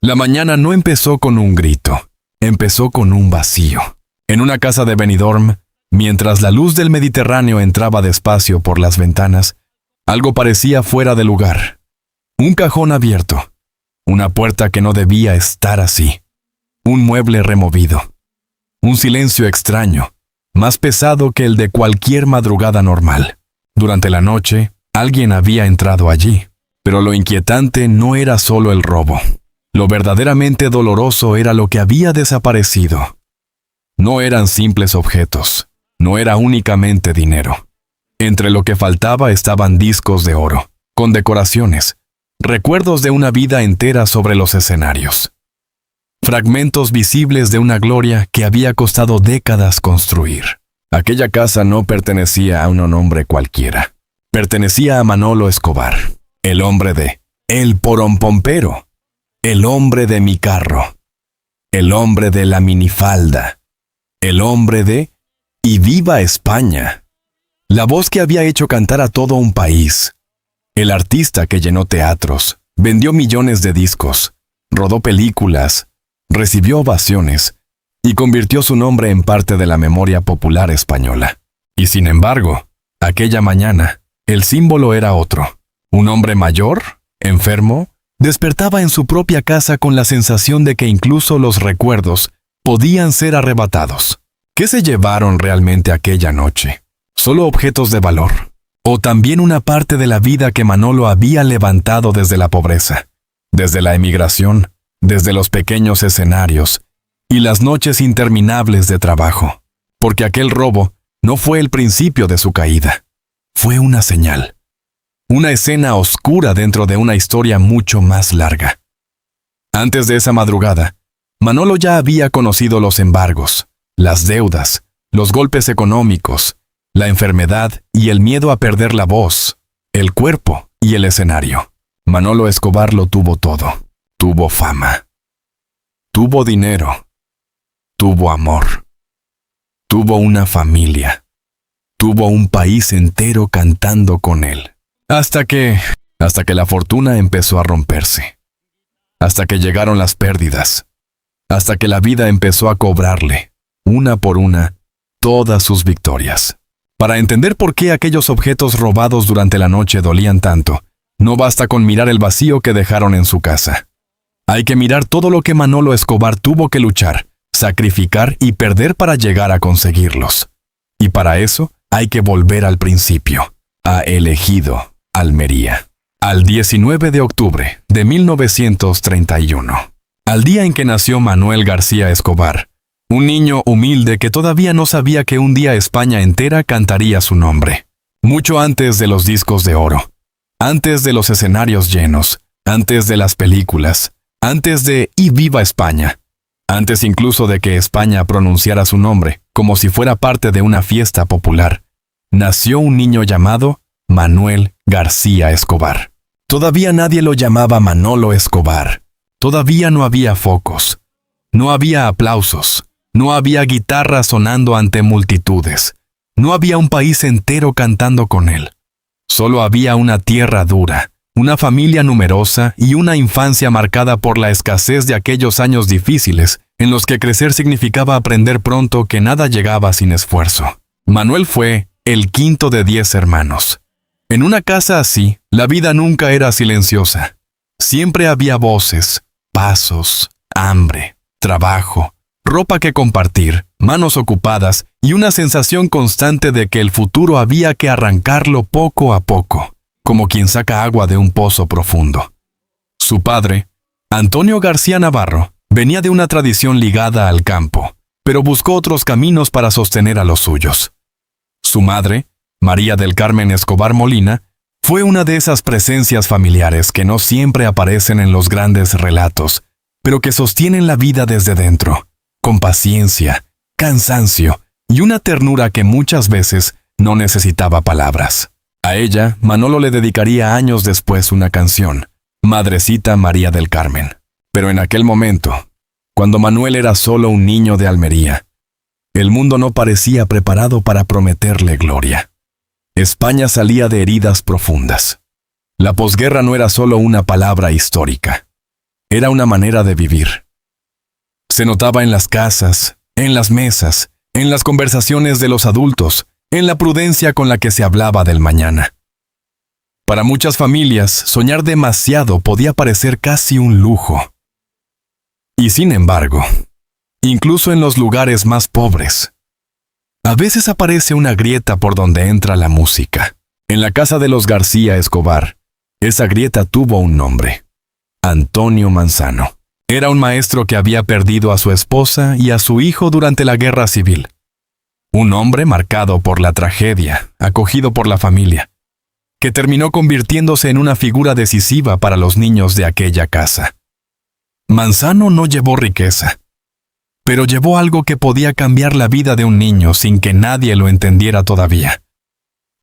La mañana no empezó con un grito, empezó con un vacío. En una casa de Benidorm, mientras la luz del Mediterráneo entraba despacio por las ventanas, algo parecía fuera de lugar. Un cajón abierto, una puerta que no debía estar así, un mueble removido, un silencio extraño, más pesado que el de cualquier madrugada normal. Durante la noche, alguien había entrado allí, pero lo inquietante no era solo el robo. Lo verdaderamente doloroso era lo que había desaparecido. No eran simples objetos, no era únicamente dinero. Entre lo que faltaba estaban discos de oro, con decoraciones, recuerdos de una vida entera sobre los escenarios. Fragmentos visibles de una gloria que había costado décadas construir. Aquella casa no pertenecía a un hombre cualquiera. Pertenecía a Manolo Escobar, el hombre de El Porompompero, el hombre de mi carro, el hombre de la minifalda, el hombre de ¡Y viva España! La voz que había hecho cantar a todo un país. El artista que llenó teatros, vendió millones de discos, rodó películas, recibió ovaciones y convirtió su nombre en parte de la memoria popular española. Y sin embargo, aquella mañana, el símbolo era otro. Un hombre mayor, enfermo, despertaba en su propia casa con la sensación de que incluso los recuerdos podían ser arrebatados. ¿Qué se llevaron realmente aquella noche? ¿Solo objetos de valor? ¿O también una parte de la vida que Manolo había levantado desde la pobreza, desde la emigración, desde los pequeños escenarios y las noches interminables de trabajo? Porque aquel robo no fue el principio de su caída. Fue una señal. Una escena oscura dentro de una historia mucho más larga. Antes de esa madrugada, Manolo ya había conocido los embargos, las deudas, los golpes económicos, la enfermedad y el miedo a perder la voz, el cuerpo y el escenario. Manolo Escobar lo tuvo todo. Tuvo fama. Tuvo dinero. Tuvo amor. Tuvo una familia. Tuvo un país entero cantando con él. Hasta que la fortuna empezó a romperse. Hasta que llegaron las pérdidas. Hasta que la vida empezó a cobrarle, una por una, todas sus victorias. Para entender por qué aquellos objetos robados durante la noche dolían tanto, no basta con mirar el vacío que dejaron en su casa. Hay que mirar todo lo que Manolo Escobar tuvo que luchar, sacrificar y perder para llegar a conseguirlos. Y para eso hay que volver al principio, a El Ejido, Almería. Al 19 de octubre de 1931. Al día en que nació Manuel García Escobar, un niño humilde que todavía no sabía que un día España entera cantaría su nombre. Mucho antes de los discos de oro, antes de los escenarios llenos, antes de las películas, antes de ¡Y viva España! Antes incluso de que España pronunciara su nombre, como si fuera parte de una fiesta popular, nació un niño llamado Manuel García Escobar. Todavía nadie lo llamaba Manolo Escobar. Todavía no había focos. No había aplausos. No había guitarras sonando ante multitudes. No había un país entero cantando con él. Solo había una tierra dura, una familia numerosa y una infancia marcada por la escasez de aquellos años difíciles, en los que crecer significaba aprender pronto que nada llegaba sin esfuerzo. Manuel fue el quinto de 10 hermanos. En una casa así, la vida nunca era silenciosa. Siempre había voces, pasos, hambre, trabajo, ropa que compartir, manos ocupadas y una sensación constante de que el futuro había que arrancarlo poco a poco, como quien saca agua de un pozo profundo. Su padre, Antonio García Navarro, venía de una tradición ligada al campo, pero buscó otros caminos para sostener a los suyos. Su madre, María del Carmen Escobar Molina, fue una de esas presencias familiares que no siempre aparecen en los grandes relatos, pero que sostienen la vida desde dentro, con paciencia, cansancio y una ternura que muchas veces no necesitaba palabras. A ella, Manolo le dedicaría años después una canción, Madrecita María del Carmen. Pero en aquel momento, cuando Manuel era solo un niño de Almería, el mundo no parecía preparado para prometerle gloria. España salía de heridas profundas. La posguerra no era solo una palabra histórica. era una manera de vivir. Se notaba en las casas, en las mesas, en las conversaciones de los adultos, en la prudencia con la que se hablaba del mañana. Para muchas familias, soñar demasiado podía parecer casi un lujo. Y sin embargo, incluso en los lugares más pobres, a veces aparece una grieta por donde entra la música. En la casa de los García Escobar, esa grieta tuvo un nombre: Antonio Manzano. Era un maestro que había perdido a su esposa y a su hijo durante la Guerra Civil. Un hombre marcado por la tragedia, acogido por la familia, que terminó convirtiéndose en una figura decisiva para los niños de aquella casa. Manzano no llevó riqueza, pero llevó algo que podía cambiar la vida de un niño sin que nadie lo entendiera todavía.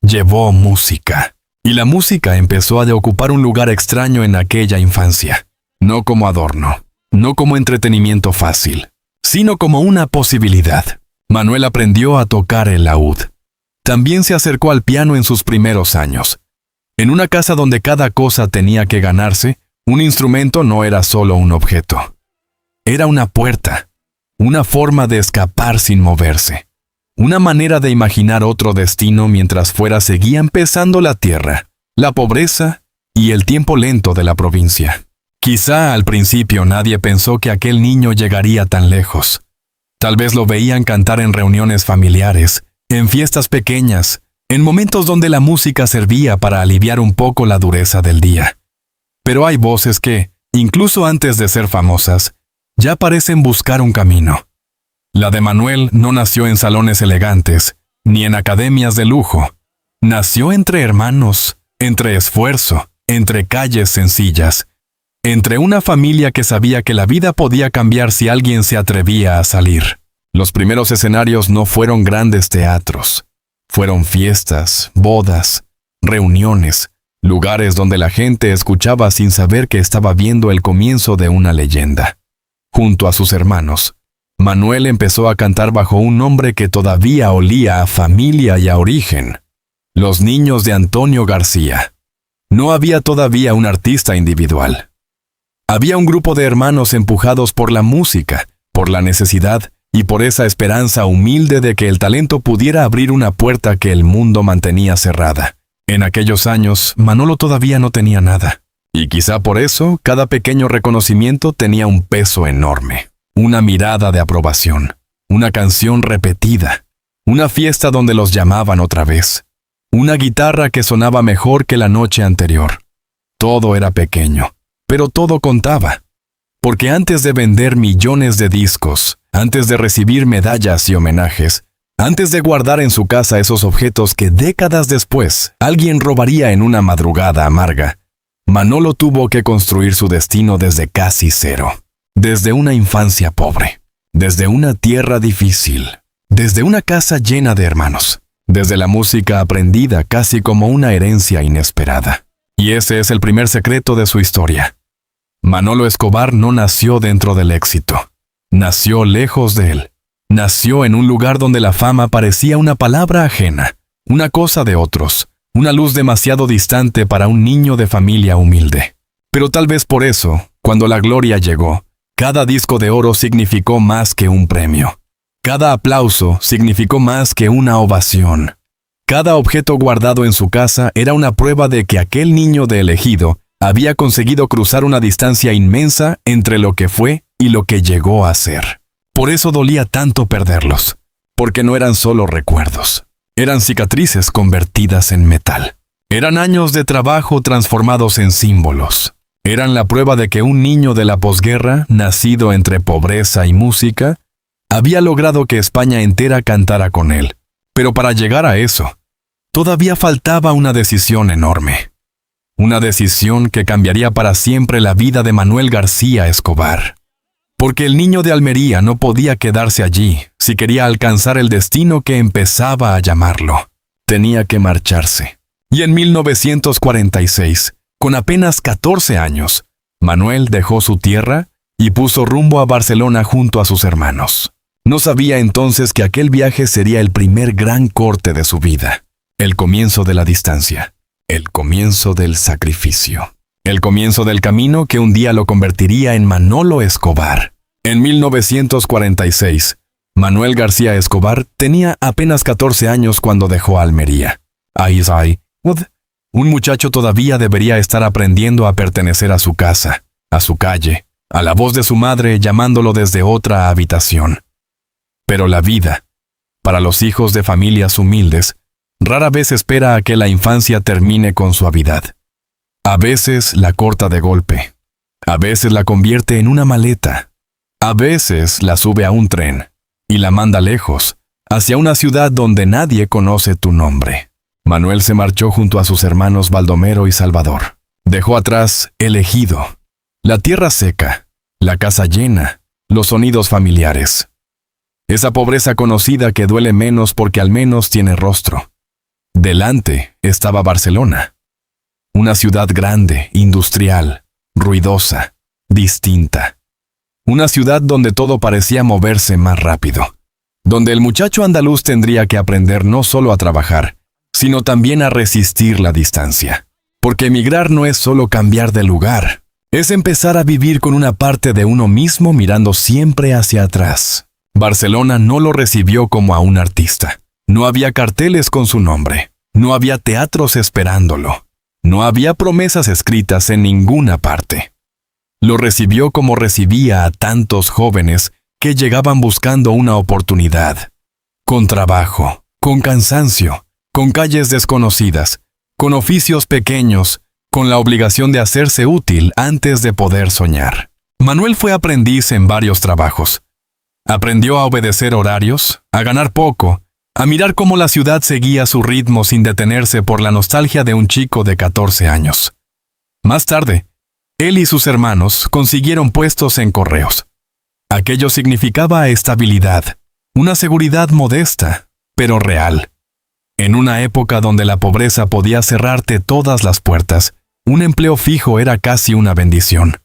Llevó música, y la música empezó a ocupar un lugar extraño en aquella infancia, no como adorno, no como entretenimiento fácil, sino como una posibilidad. Manuel aprendió a tocar el laúd. También se acercó al piano en sus primeros años. En una casa donde cada cosa tenía que ganarse, un instrumento no era solo un objeto. Era una puerta, una forma de escapar sin moverse, una manera de imaginar otro destino mientras fuera seguía empezando la tierra, la pobreza y el tiempo lento de la provincia. Quizá al principio nadie pensó que aquel niño llegaría tan lejos. Tal vez lo veían cantar en reuniones familiares, en fiestas pequeñas, en momentos donde la música servía para aliviar un poco la dureza del día. Pero hay voces que, incluso antes de ser famosas, ya parecen buscar un camino. La de Manuel no nació en salones elegantes, ni en academias de lujo. Nació entre hermanos, entre esfuerzo, entre calles sencillas, entre una familia que sabía que la vida podía cambiar si alguien se atrevía a salir. Los primeros escenarios no fueron grandes teatros. Fueron fiestas, bodas, reuniones, lugares donde la gente escuchaba sin saber que estaba viendo el comienzo de una leyenda. Junto a sus hermanos, Manuel empezó a cantar bajo un nombre que todavía olía a familia y a origen: Los Niños de Antonio García. No había todavía un artista individual. Había un grupo de hermanos empujados por la música, por la necesidad y por esa esperanza humilde de que el talento pudiera abrir una puerta que el mundo mantenía cerrada. En aquellos años, Manolo todavía no tenía nada. Y quizá por eso, cada pequeño reconocimiento tenía un peso enorme. Una mirada de aprobación, una canción repetida, una fiesta donde los llamaban otra vez, una guitarra que sonaba mejor que la noche anterior. Todo era pequeño, pero todo contaba. Porque antes de vender millones de discos, antes de recibir medallas y homenajes, antes de guardar en su casa esos objetos que décadas después alguien robaría en una madrugada amarga, Manolo tuvo que construir su destino desde casi cero, desde una infancia pobre, desde una tierra difícil, desde una casa llena de hermanos, desde la música aprendida casi como una herencia inesperada. Y ese es el primer secreto de su historia. Manolo Escobar no nació dentro del éxito, nació lejos de él. Nació en un lugar donde la fama parecía una palabra ajena, una cosa de otros, una luz demasiado distante para un niño de familia humilde. Pero tal vez por eso, cuando la gloria llegó, cada disco de oro significó más que un premio. Cada aplauso significó más que una ovación. Cada objeto guardado en su casa era una prueba de que aquel niño de elegido había conseguido cruzar una distancia inmensa entre lo que fue y lo que llegó a ser. Por eso dolía tanto perderlos, porque no eran solo recuerdos. Eran cicatrices convertidas en metal. Eran años de trabajo transformados en símbolos. Eran la prueba de que un niño de la posguerra, nacido entre pobreza y música, había logrado que España entera cantara con él. Pero para llegar a eso, todavía faltaba una decisión enorme. Una decisión que cambiaría para siempre la vida de Manuel García Escobar. Porque el niño de Almería no podía quedarse allí si quería alcanzar el destino que empezaba a llamarlo. Tenía que marcharse. Y en 1946, con apenas 14 años, Manuel dejó su tierra y puso rumbo a Barcelona junto a sus hermanos. No sabía entonces que aquel viaje sería el primer gran corte de su vida, el comienzo de la distancia, el comienzo del sacrificio. El comienzo del camino que un día lo convertiría en Manolo Escobar. En 1946, Manuel García Escobar tenía apenas 14 años cuando dejó Almería. Un muchacho todavía debería estar aprendiendo a pertenecer a su casa, a su calle, a la voz de su madre llamándolo desde otra habitación. Pero la vida, para los hijos de familias humildes, rara vez espera a que la infancia termine con suavidad. A veces la corta de golpe, a veces la convierte en una maleta, a veces la sube a un tren y la manda lejos, hacia una ciudad donde nadie conoce tu nombre. Manuel se marchó junto a sus hermanos Baldomero y Salvador. Dejó atrás el ejido, la tierra seca, la casa llena, los sonidos familiares. Esa pobreza conocida que duele menos porque al menos tiene rostro. Delante estaba Barcelona. Una ciudad grande, industrial, ruidosa, distinta. Una ciudad donde todo parecía moverse más rápido. Donde el muchacho andaluz tendría que aprender no solo a trabajar, sino también a resistir la distancia. Porque emigrar no es solo cambiar de lugar. Es empezar a vivir con una parte de uno mismo mirando siempre hacia atrás. Barcelona no lo recibió como a un artista. No había carteles con su nombre. No había teatros esperándolo. No había promesas escritas en ninguna parte. Lo recibió como recibía a tantos jóvenes que llegaban buscando una oportunidad. Con trabajo, con cansancio, con calles desconocidas, con oficios pequeños, con la obligación de hacerse útil antes de poder soñar. Manuel fue aprendiz en varios trabajos. Aprendió a obedecer horarios, a ganar poco, a mirar cómo la ciudad seguía su ritmo sin detenerse por la nostalgia de un chico de 14 años. Más tarde, él y sus hermanos consiguieron puestos en correos. Aquello significaba estabilidad, una seguridad modesta, pero real. En una época donde la pobreza podía cerrarte todas las puertas, un empleo fijo era casi una bendición.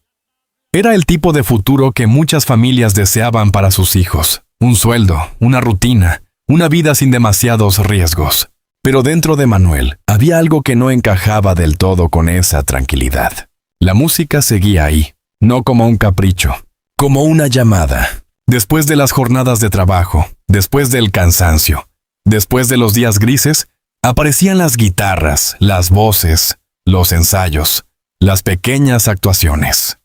Era el tipo de futuro que muchas familias deseaban para sus hijos. Un sueldo, una rutina, una vida sin demasiados riesgos. Pero dentro de Manuel había algo que no encajaba del todo con esa tranquilidad. La música seguía ahí, no como un capricho, como una llamada. Después de las jornadas de trabajo, después del cansancio, después de los días grises, aparecían las guitarras, las voces, los ensayos, las pequeñas actuaciones.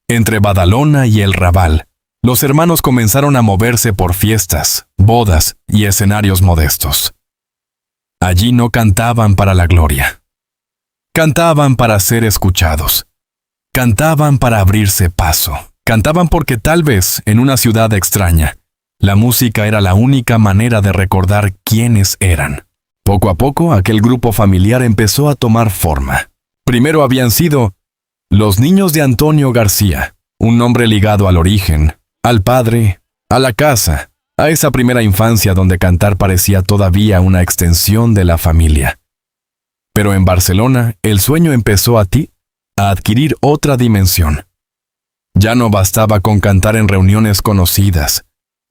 Entre Badalona y el Raval, los hermanos comenzaron a moverse por fiestas, bodas y escenarios modestos. Allí no cantaban para la gloria. Cantaban para ser escuchados. Cantaban para abrirse paso. Cantaban porque tal vez, en una ciudad extraña, la música era la única manera de recordar quiénes eran. Poco a poco, aquel grupo familiar empezó a tomar forma. Primero habían sido los Niños de Antonio García, un nombre ligado al origen, al padre, a la casa, a esa primera infancia donde cantar parecía todavía una extensión de la familia. Pero en Barcelona, el sueño empezó a adquirir otra dimensión. Ya no bastaba con cantar en reuniones conocidas.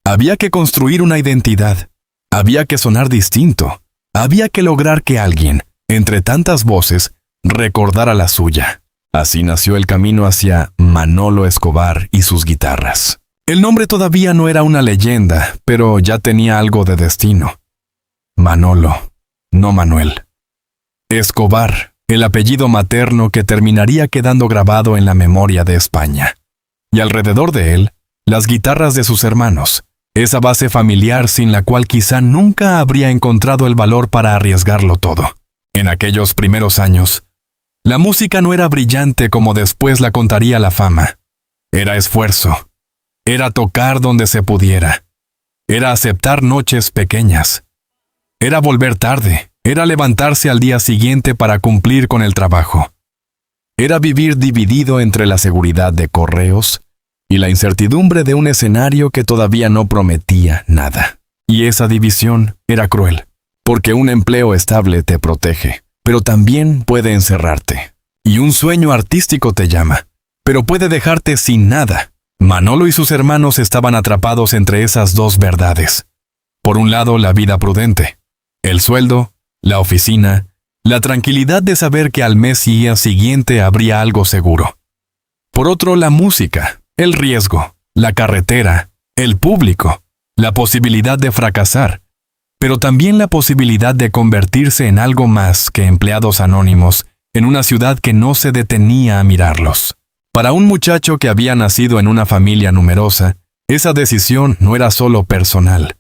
Había que construir una identidad. Había que sonar distinto. Había que lograr que alguien, entre tantas voces, recordara la suya. Así nació el camino hacia Manolo Escobar y sus guitarras. El nombre todavía no era una leyenda, pero ya tenía algo de destino. Manolo, no Manuel. Escobar, el apellido materno que terminaría quedando grabado en la memoria de España. Y alrededor de él, las guitarras de sus hermanos, esa base familiar sin la cual quizá nunca habría encontrado el valor para arriesgarlo todo. En aquellos primeros años, la música no era brillante como después la contaría la fama. Era esfuerzo. Era tocar donde se pudiera. Era aceptar noches pequeñas. Era volver tarde. Era levantarse al día siguiente para cumplir con el trabajo. Era vivir dividido entre la seguridad de correos y la incertidumbre de un escenario que todavía no prometía nada. Y esa división era cruel, porque un empleo estable te protege, pero también puede encerrarte. Y un sueño artístico te llama, pero puede dejarte sin nada. Manolo y sus hermanos estaban atrapados entre esas dos verdades. Por un lado, la vida prudente, el sueldo, la oficina, la tranquilidad de saber que al mes siguiente habría algo seguro. Por otro, la música, el riesgo, la carretera, el público, la posibilidad de fracasar, pero también la posibilidad de convertirse en algo más que empleados anónimos en una ciudad que no se detenía a mirarlos. Para un muchacho que había nacido en una familia numerosa, esa decisión no era solo personal.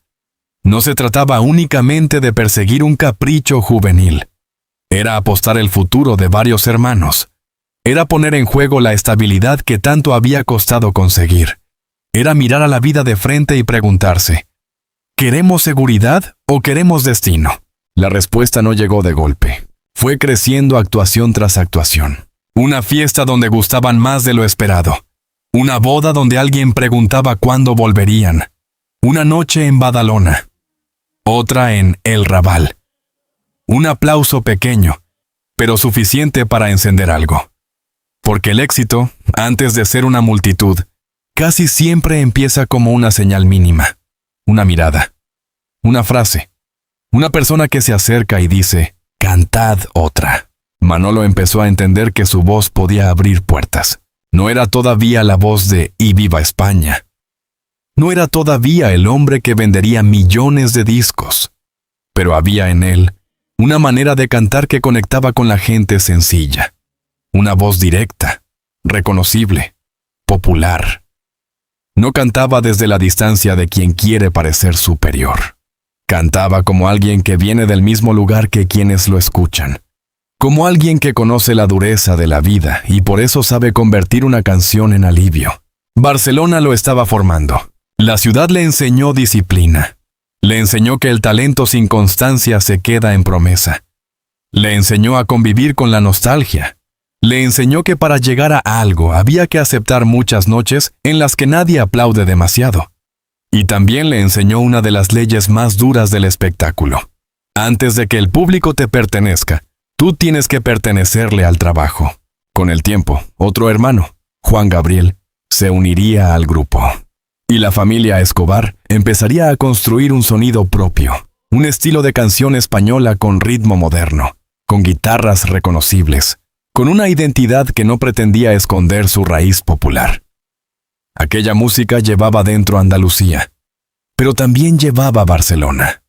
No se trataba únicamente de perseguir un capricho juvenil. Era apostar el futuro de varios hermanos. Era poner en juego la estabilidad que tanto había costado conseguir. Era mirar a la vida de frente y preguntarse, ¿queremos seguridad o queremos destino? La respuesta no llegó de golpe. Fue creciendo actuación tras actuación. Una fiesta donde gustaban más de lo esperado. Una boda donde alguien preguntaba cuándo volverían. Una noche en Badalona. Otra en El Raval. Un aplauso pequeño, pero suficiente para encender algo. Porque el éxito, antes de ser una multitud, casi siempre empieza como una señal mínima. Una mirada. Una frase. Una persona que se acerca y dice, «Cantad otra». Manolo empezó a entender que su voz podía abrir puertas. No era todavía la voz de «Y viva España». No era todavía el hombre que vendería millones de discos. Pero había en él una manera de cantar que conectaba con la gente sencilla. Una voz directa, reconocible, popular. No cantaba desde la distancia de quien quiere parecer superior. Cantaba como alguien que viene del mismo lugar que quienes lo escuchan. Como alguien que conoce la dureza de la vida y por eso sabe convertir una canción en alivio. Barcelona lo estaba formando. La ciudad le enseñó disciplina. Le enseñó que el talento sin constancia se queda en promesa. Le enseñó a convivir con la nostalgia. Le enseñó que para llegar a algo había que aceptar muchas noches en las que nadie aplaude demasiado. Y también le enseñó una de las leyes más duras del espectáculo. Antes de que el público te pertenezca, tú tienes que pertenecerle al trabajo. Con el tiempo, otro hermano, Juan Gabriel, se uniría al grupo. Y la familia Escobar empezaría a construir un sonido propio, un estilo de canción española con ritmo moderno, con guitarras reconocibles, con una identidad que no pretendía esconder su raíz popular. Aquella música llevaba dentro Andalucía, pero también llevaba Barcelona.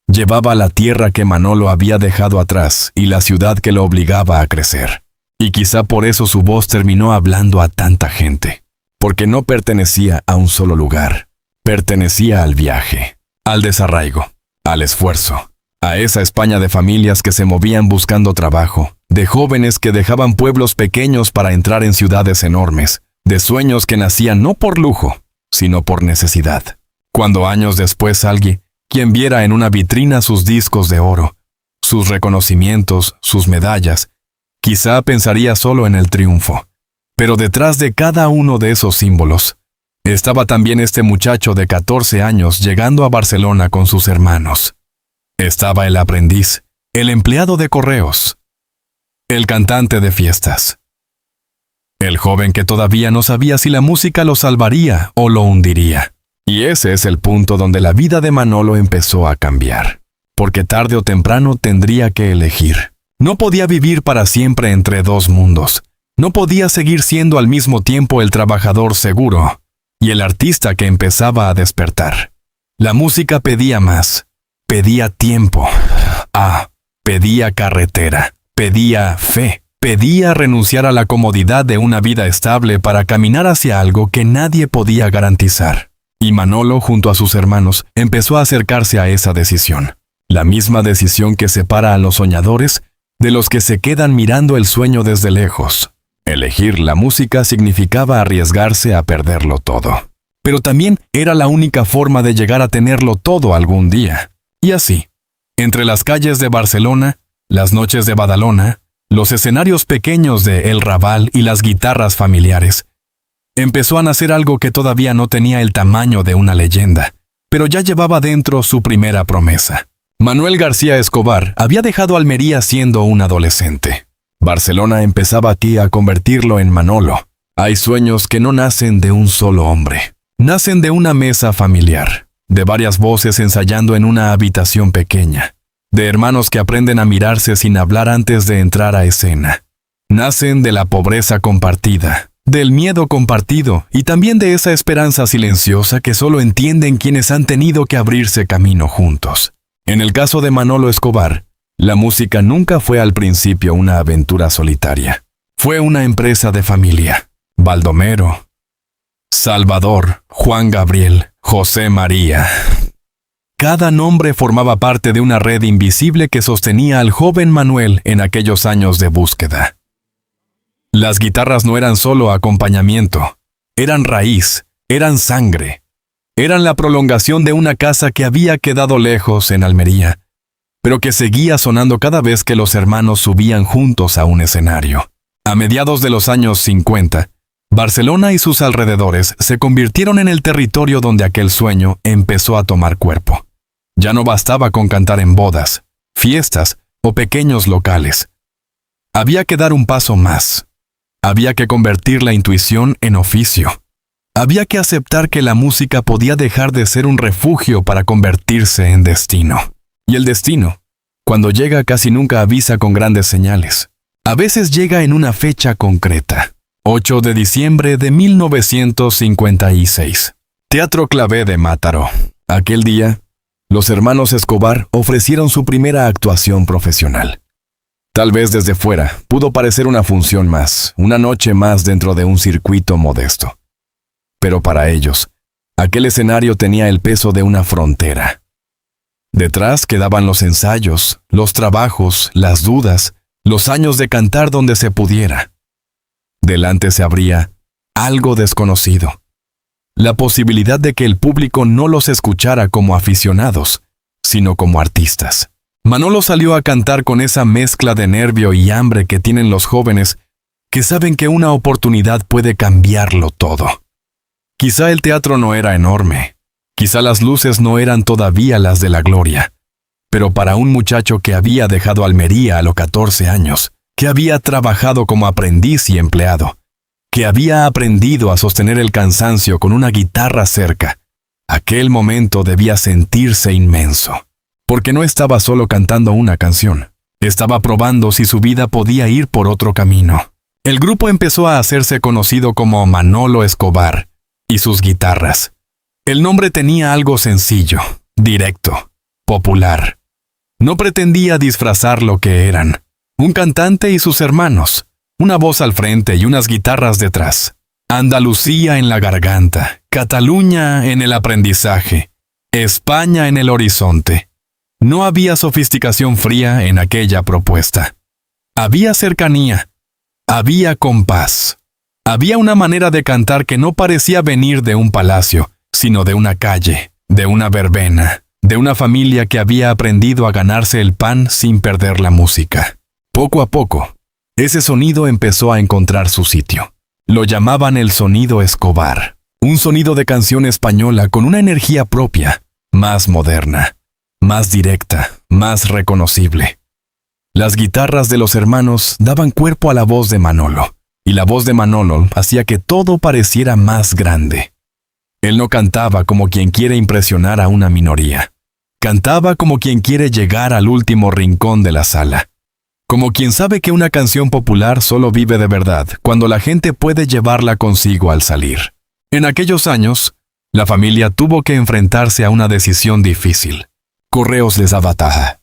Llevaba la tierra que Manolo había dejado atrás y la ciudad que lo obligaba a crecer. Y quizá por eso su voz terminó hablando a tanta gente. Porque no pertenecía a un solo lugar. Pertenecía al viaje, al desarraigo, al esfuerzo, a esa España de familias que se movían buscando trabajo, de jóvenes que dejaban pueblos pequeños para entrar en ciudades enormes, de sueños que nacían no por lujo, sino por necesidad. Cuando años después alguien, quien viera en una vitrina sus discos de oro, sus reconocimientos, sus medallas, quizá pensaría solo en el triunfo. Pero detrás de cada uno de esos símbolos, estaba también este muchacho de 14 años llegando a Barcelona con sus hermanos. Estaba el aprendiz, el empleado de correos, el cantante de fiestas, el joven que todavía no sabía si la música lo salvaría o lo hundiría. Y ese es el punto donde la vida de Manolo empezó a cambiar, porque tarde o temprano tendría que elegir. No podía vivir para siempre entre dos mundos. No podía seguir siendo al mismo tiempo el trabajador seguro y el artista que empezaba a despertar. La música pedía más, pedía tiempo, pedía carretera, pedía fe, pedía renunciar a la comodidad de una vida estable para caminar hacia algo que nadie podía garantizar. Y Manolo, junto a sus hermanos, empezó a acercarse a esa decisión. La misma decisión que separa a los soñadores de los que se quedan mirando el sueño desde lejos. Elegir la música significaba arriesgarse a perderlo todo. Pero también era la única forma de llegar a tenerlo todo algún día. Y así, entre las calles de Barcelona, las noches de Badalona, los escenarios pequeños de El Raval y las guitarras familiares, empezó a nacer algo que todavía no tenía el tamaño de una leyenda, pero ya llevaba dentro su primera promesa. Manuel García Escobar había dejado Almería siendo un adolescente. Barcelona empezaba aquí a convertirlo en Manolo. Hay sueños que no nacen de un solo hombre. Nacen de una mesa familiar, de varias voces ensayando en una habitación pequeña, de hermanos que aprenden a mirarse sin hablar antes de entrar a escena. Nacen de la pobreza compartida, del miedo compartido y también de esa esperanza silenciosa que solo entienden quienes han tenido que abrirse camino juntos. En el caso de Manolo Escobar, la música nunca fue al principio una aventura solitaria. Fue una empresa de familia. Baldomero, Salvador, Juan Gabriel, José María. Cada nombre formaba parte de una red invisible que sostenía al joven Manuel en aquellos años de búsqueda. Las guitarras no eran solo acompañamiento, eran raíz, eran sangre, eran la prolongación de una casa que había quedado lejos en Almería, pero que seguía sonando cada vez que los hermanos subían juntos a un escenario. A mediados de los años 50, Barcelona y sus alrededores se convirtieron en el territorio donde aquel sueño empezó a tomar cuerpo. Ya no bastaba con cantar en bodas, fiestas o pequeños locales. Había que dar un paso más. Había que convertir la intuición en oficio. Había que aceptar que la música podía dejar de ser un refugio para convertirse en destino. Y el destino, cuando llega, casi nunca avisa con grandes señales. A veces llega en una fecha concreta. 8 de diciembre de 1956. Teatro Clavé de Mátaro. Aquel día, los hermanos Escobar ofrecieron su primera actuación profesional. Tal vez desde fuera pudo parecer una función más, una noche más dentro de un circuito modesto. Pero para ellos, aquel escenario tenía el peso de una frontera. Detrás quedaban los ensayos, los trabajos, las dudas, los años de cantar donde se pudiera. Delante se abría algo desconocido. La posibilidad de que el público no los escuchara como aficionados, sino como artistas. Manolo salió a cantar con esa mezcla de nervio y hambre que tienen los jóvenes que saben que una oportunidad puede cambiarlo todo. Quizá el teatro no era enorme, quizá las luces no eran todavía las de la gloria, pero para un muchacho que había dejado Almería a los 14 años, que había trabajado como aprendiz y empleado, que había aprendido a sostener el cansancio con una guitarra cerca, aquel momento debía sentirse inmenso. Porque no estaba solo cantando una canción, estaba probando si su vida podía ir por otro camino. El grupo empezó a hacerse conocido como Manolo Escobar y sus guitarras. El nombre tenía algo sencillo, directo, popular. No pretendía disfrazar lo que eran. Un cantante y sus hermanos, una voz al frente y unas guitarras detrás. Andalucía en la garganta, Cataluña en el aprendizaje, España en el horizonte. No había sofisticación fría en aquella propuesta. Había cercanía, había compás. Había una manera de cantar que no parecía venir de un palacio, sino de una calle, de una verbena, de una familia que había aprendido a ganarse el pan sin perder la música. Poco a poco, ese sonido empezó a encontrar su sitio. Lo llamaban el sonido Escobar, un sonido de canción española con una energía propia, más moderna, más directa, más reconocible. Las guitarras de los hermanos daban cuerpo a la voz de Manolo, y la voz de Manolo hacía que todo pareciera más grande. Él no cantaba como quien quiere impresionar a una minoría. Cantaba como quien quiere llegar al último rincón de la sala. Como quien sabe que una canción popular solo vive de verdad cuando la gente puede llevarla consigo al salir. En aquellos años, la familia tuvo que enfrentarse a una decisión difícil. Correos les daba taja.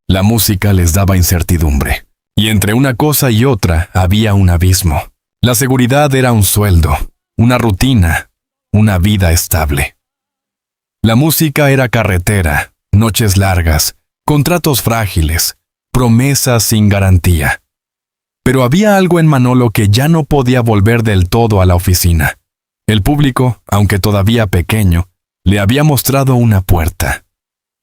La música les daba incertidumbre. Y entre una cosa y otra había un abismo. La seguridad era un sueldo, una rutina, una vida estable. La música era carretera, noches largas, contratos frágiles, promesas sin garantía. Pero había algo en Manolo que ya no podía volver del todo a la oficina. El público, aunque todavía pequeño, le había mostrado una puerta.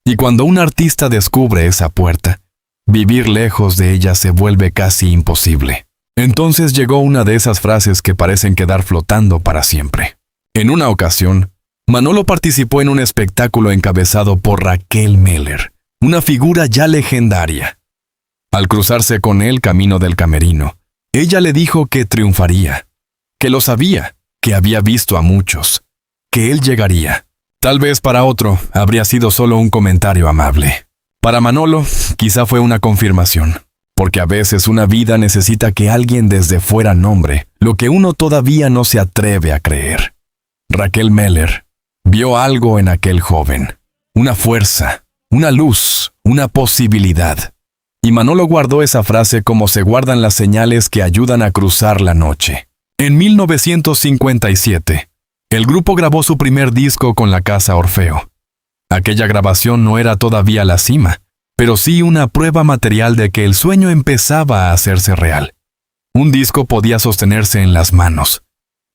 Y cuando un artista descubre esa puerta, vivir lejos de ella se vuelve casi imposible. Entonces llegó una de esas frases que parecen quedar flotando para siempre. En una ocasión, Manolo participó en un espectáculo encabezado por Raquel Meller, una figura ya legendaria. Al cruzarse con él camino del camerino, ella le dijo que triunfaría, que lo sabía, que había visto a muchos, que él llegaría. Tal vez para otro habría sido solo un comentario amable. Para Manolo, quizá fue una confirmación, porque a veces una vida necesita que alguien desde fuera nombre lo que uno todavía no se atreve a creer. Raquel Meller vio algo en aquel joven, una fuerza, una luz, una posibilidad. Y Manolo guardó esa frase como se guardan las señales que ayudan a cruzar la noche. En 1957, el grupo grabó su primer disco con la Casa Orfeo. Aquella grabación no era todavía la cima, pero sí una prueba material de que el sueño empezaba a hacerse real. Un disco podía sostenerse en las manos,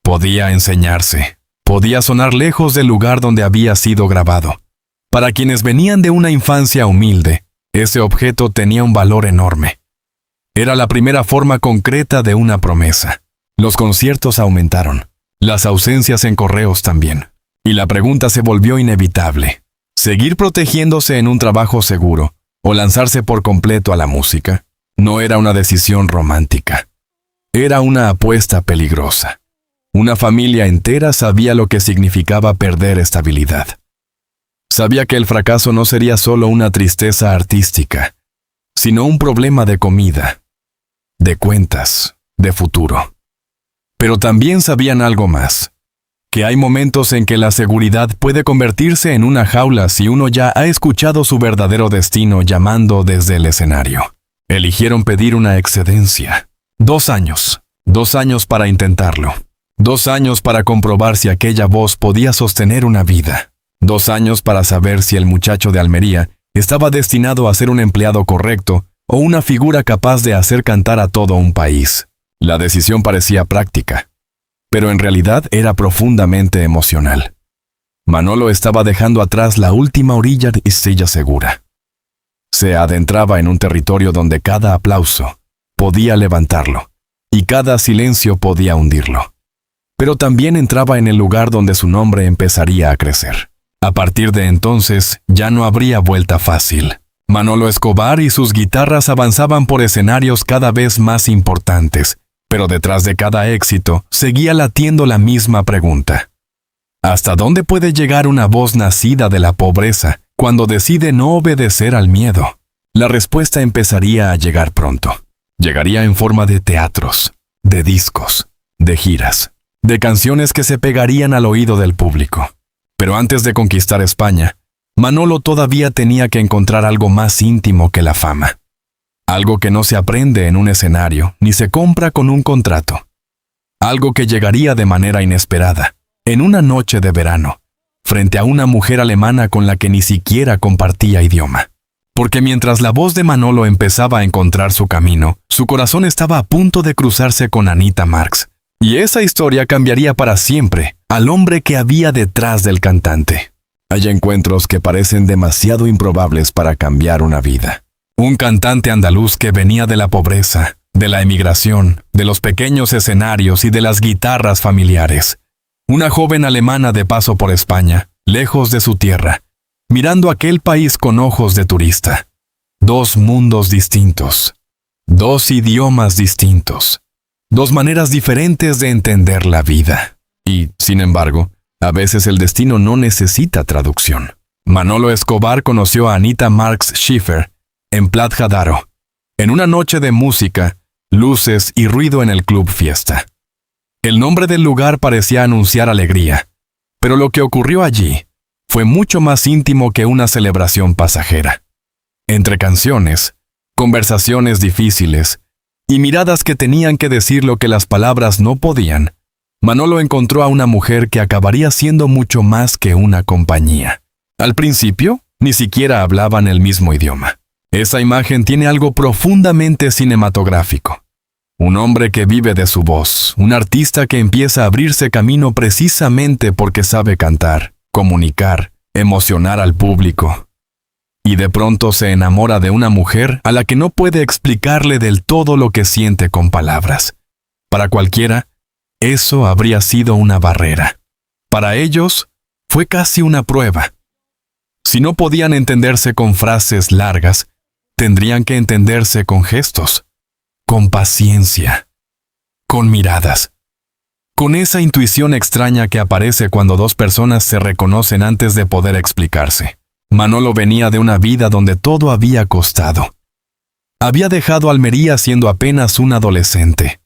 podía enseñarse, podía sonar lejos del lugar donde había sido grabado. Para quienes venían de una infancia humilde, ese objeto tenía un valor enorme. Era la primera forma concreta de una promesa. Los conciertos aumentaron, las ausencias en correos también, y la pregunta se volvió inevitable. ¿Seguir protegiéndose en un trabajo seguro o lanzarse por completo a la música? No era una decisión romántica. Era una apuesta peligrosa. Una familia entera sabía lo que significaba perder estabilidad. Sabía que el fracaso no sería solo una tristeza artística, sino un problema de comida, de cuentas, de futuro. Pero también sabían algo más, que hay momentos en que la seguridad puede convertirse en una jaula si uno ya ha escuchado su verdadero destino llamando desde el escenario. Eligieron pedir una excedencia. 2 años. 2 años para intentarlo. 2 años para comprobar si aquella voz podía sostener una vida. 2 años para saber si el muchacho de Almería estaba destinado a ser un empleado correcto o una figura capaz de hacer cantar a todo un país. La decisión parecía práctica, pero en realidad era profundamente emocional. Manolo estaba dejando atrás la última orilla y silla segura. Se adentraba en un territorio donde cada aplauso podía levantarlo y cada silencio podía hundirlo. Pero también entraba en el lugar donde su nombre empezaría a crecer. A partir de entonces, ya no habría vuelta fácil. Manolo Escobar y sus guitarras avanzaban por escenarios cada vez más importantes, pero detrás de cada éxito seguía latiendo la misma pregunta. ¿Hasta dónde puede llegar una voz nacida de la pobreza cuando decide no obedecer al miedo? La respuesta empezaría a llegar pronto. Llegaría en forma de teatros, de discos, de giras, de canciones que se pegarían al oído del público. Pero antes de conquistar España, Manolo todavía tenía que encontrar algo más íntimo que la fama. Algo que no se aprende en un escenario ni se compra con un contrato. Algo que llegaría de manera inesperada, en una noche de verano, frente a una mujer alemana con la que ni siquiera compartía idioma. Porque mientras la voz de Manolo empezaba a encontrar su camino, su corazón estaba a punto de cruzarse con Anita Marx. Y esa historia cambiaría para siempre al hombre que había detrás del cantante. Hay encuentros que parecen demasiado improbables para cambiar una vida. Un cantante andaluz que venía de la pobreza, de la emigración, de los pequeños escenarios y de las guitarras familiares. Una joven alemana de paso por España, lejos de su tierra, mirando aquel país con ojos de turista. 2 mundos distintos, 2 idiomas distintos, 2 maneras diferentes de entender la vida. Y, sin embargo, a veces el destino no necesita traducción. Manolo Escobar conoció a Anita Marx Schiffer en Platja d'Aro, en una noche de música, luces y ruido en el Club Fiesta. El nombre del lugar parecía anunciar alegría, pero lo que ocurrió allí fue mucho más íntimo que una celebración pasajera. Entre canciones, conversaciones difíciles y miradas que tenían que decir lo que las palabras no podían, Manolo encontró a una mujer que acabaría siendo mucho más que una compañía. Al principio, ni siquiera hablaban el mismo idioma. Esa imagen tiene algo profundamente cinematográfico. Un hombre que vive de su voz, un artista que empieza a abrirse camino precisamente porque sabe cantar, comunicar, emocionar al público. Y de pronto se enamora de una mujer a la que no puede explicarle del todo lo que siente con palabras. Para cualquiera, eso habría sido una barrera. Para ellos, fue casi una prueba. Si no podían entenderse con frases largas, tendrían que entenderse con gestos, con paciencia, con miradas. con esa intuición extraña que aparece cuando dos personas se reconocen antes de poder explicarse. Manolo venía de una vida donde todo había costado. Había dejado Almería siendo apenas un adolescente.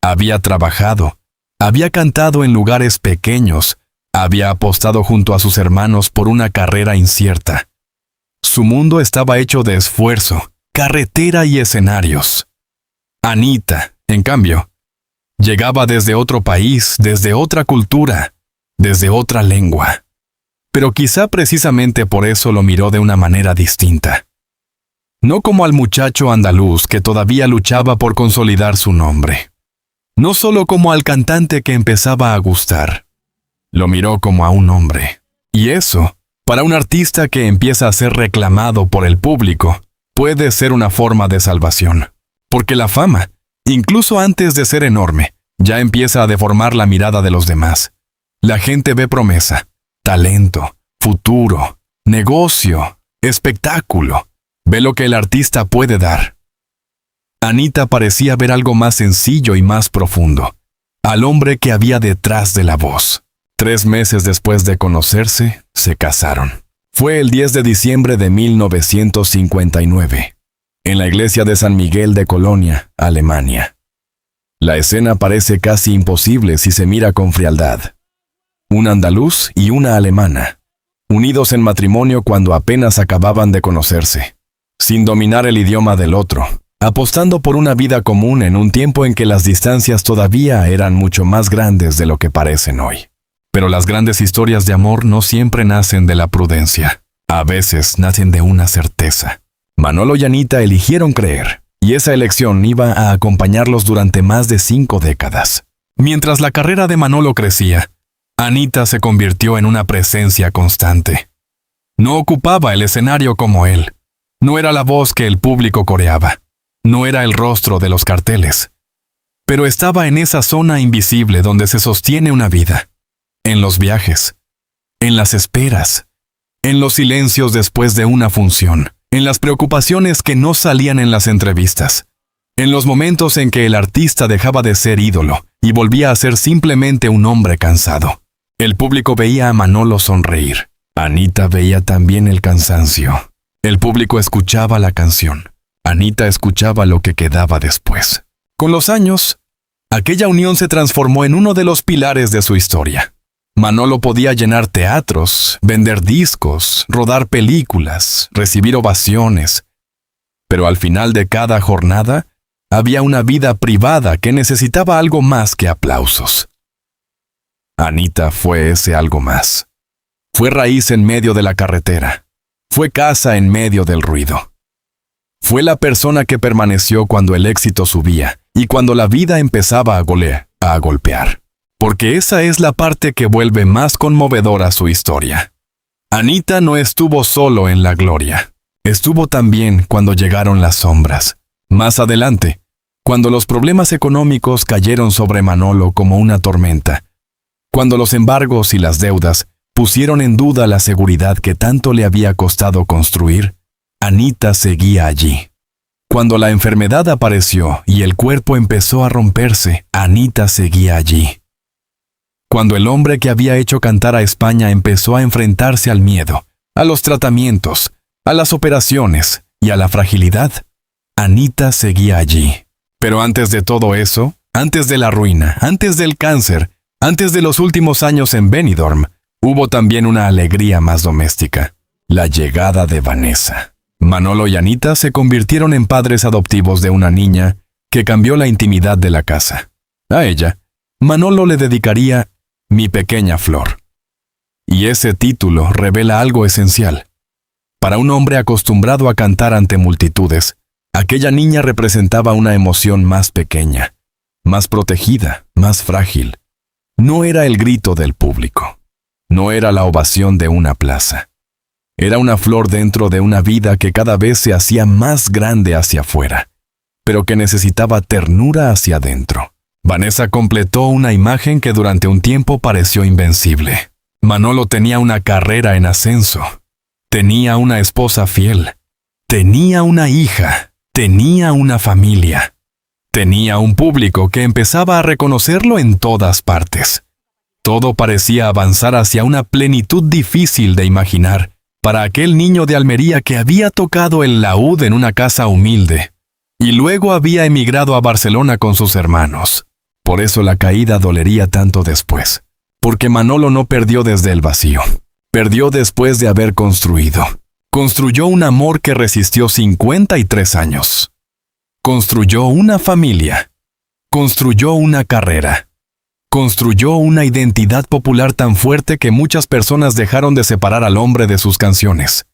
Había trabajado, había cantado en lugares pequeños, había apostado junto a sus hermanos por una carrera incierta. Su mundo estaba hecho de esfuerzo, carretera y escenarios. Anita, en cambio, llegaba desde otro país, desde otra cultura, desde otra lengua. Pero quizá precisamente por eso lo miró de una manera distinta. No como al muchacho andaluz que todavía luchaba por consolidar su nombre. No solo como al cantante que empezaba a gustar. Lo miró como a un hombre. Y eso, para un artista que empieza a ser reclamado por el público, puede ser una forma de salvación. Porque la fama, incluso antes de ser enorme, ya empieza a deformar la mirada de los demás. La gente ve promesa, talento, futuro, negocio, espectáculo. Ve lo que el artista puede dar. Anita parecía ver algo más sencillo y más profundo, al hombre que había detrás de la voz. 3 meses después de conocerse, se casaron. Fue el 10 de diciembre de 1959, en la iglesia de San Miguel de Colonia, Alemania. La escena parece casi imposible si se mira con frialdad. Un andaluz y una alemana, unidos en matrimonio cuando apenas acababan de conocerse, sin dominar el idioma del otro, apostando por una vida común en un tiempo en que las distancias todavía eran mucho más grandes de lo que parecen hoy. Pero las grandes historias de amor no siempre nacen de la prudencia. A veces nacen de una certeza. Manolo y Anita eligieron creer, y esa elección iba a acompañarlos durante más de 5 décadas. Mientras la carrera de Manolo crecía, Anita se convirtió en una presencia constante. No ocupaba el escenario como él. No era la voz que el público coreaba. No era el rostro de los carteles. Pero estaba en esa zona invisible donde se sostiene una vida. En los viajes, en las esperas, en los silencios después de una función, en las preocupaciones que no salían en las entrevistas, en los momentos en que el artista dejaba de ser ídolo y volvía a ser simplemente un hombre cansado. El público veía a Manolo sonreír. Anita veía también el cansancio. El público escuchaba la canción. Anita escuchaba lo que quedaba después. Con los años, aquella unión se transformó en uno de los pilares de su historia. Manolo podía llenar teatros, vender discos, rodar películas, recibir ovaciones. Pero al final de cada jornada, había una vida privada que necesitaba algo más que aplausos. Anita fue ese algo más. Fue raíz en medio de la carretera. Fue casa en medio del ruido. Fue la persona que permaneció cuando el éxito subía y cuando la vida empezaba a golpear. Porque esa es la parte que vuelve más conmovedora su historia. Anita no estuvo solo en la gloria. Estuvo también cuando llegaron las sombras. Más adelante, cuando los problemas económicos cayeron sobre Manolo como una tormenta. Cuando los embargos y las deudas pusieron en duda la seguridad que tanto le había costado construir, Anita seguía allí. Cuando la enfermedad apareció y el cuerpo empezó a romperse, Anita seguía allí. Cuando el hombre que había hecho cantar a España empezó a enfrentarse al miedo, a los tratamientos, a las operaciones y a la fragilidad, Anita seguía allí. Pero antes de todo eso, antes de la ruina, antes del cáncer, antes de los últimos años en Benidorm, hubo también una alegría más doméstica: la llegada de Vanessa. Manolo y Anita se convirtieron en padres adoptivos de una niña que cambió la intimidad de la casa. A ella, Manolo le dedicaría Mi pequeña flor. Y ese título revela algo esencial. Para un hombre acostumbrado a cantar ante multitudes, aquella niña representaba una emoción más pequeña, más protegida, más frágil. No era el grito del público. No era la ovación de una plaza. Era una flor dentro de una vida que cada vez se hacía más grande hacia afuera, pero que necesitaba ternura hacia adentro. Vanessa completó una imagen que durante un tiempo pareció invencible. Manolo tenía una carrera en ascenso. Tenía una esposa fiel. Tenía una hija. Tenía una familia. Tenía un público que empezaba a reconocerlo en todas partes. Todo parecía avanzar hacia una plenitud difícil de imaginar para aquel niño de Almería que había tocado el laúd en una casa humilde y luego había emigrado a Barcelona con sus hermanos. Por eso la caída dolería tanto después, porque Manolo no perdió desde el vacío, perdió después de haber construido. Construyó un amor que resistió 53 años. Construyó una familia. Construyó una carrera. Construyó una identidad popular tan fuerte que muchas personas dejaron de separar al hombre de sus canciones.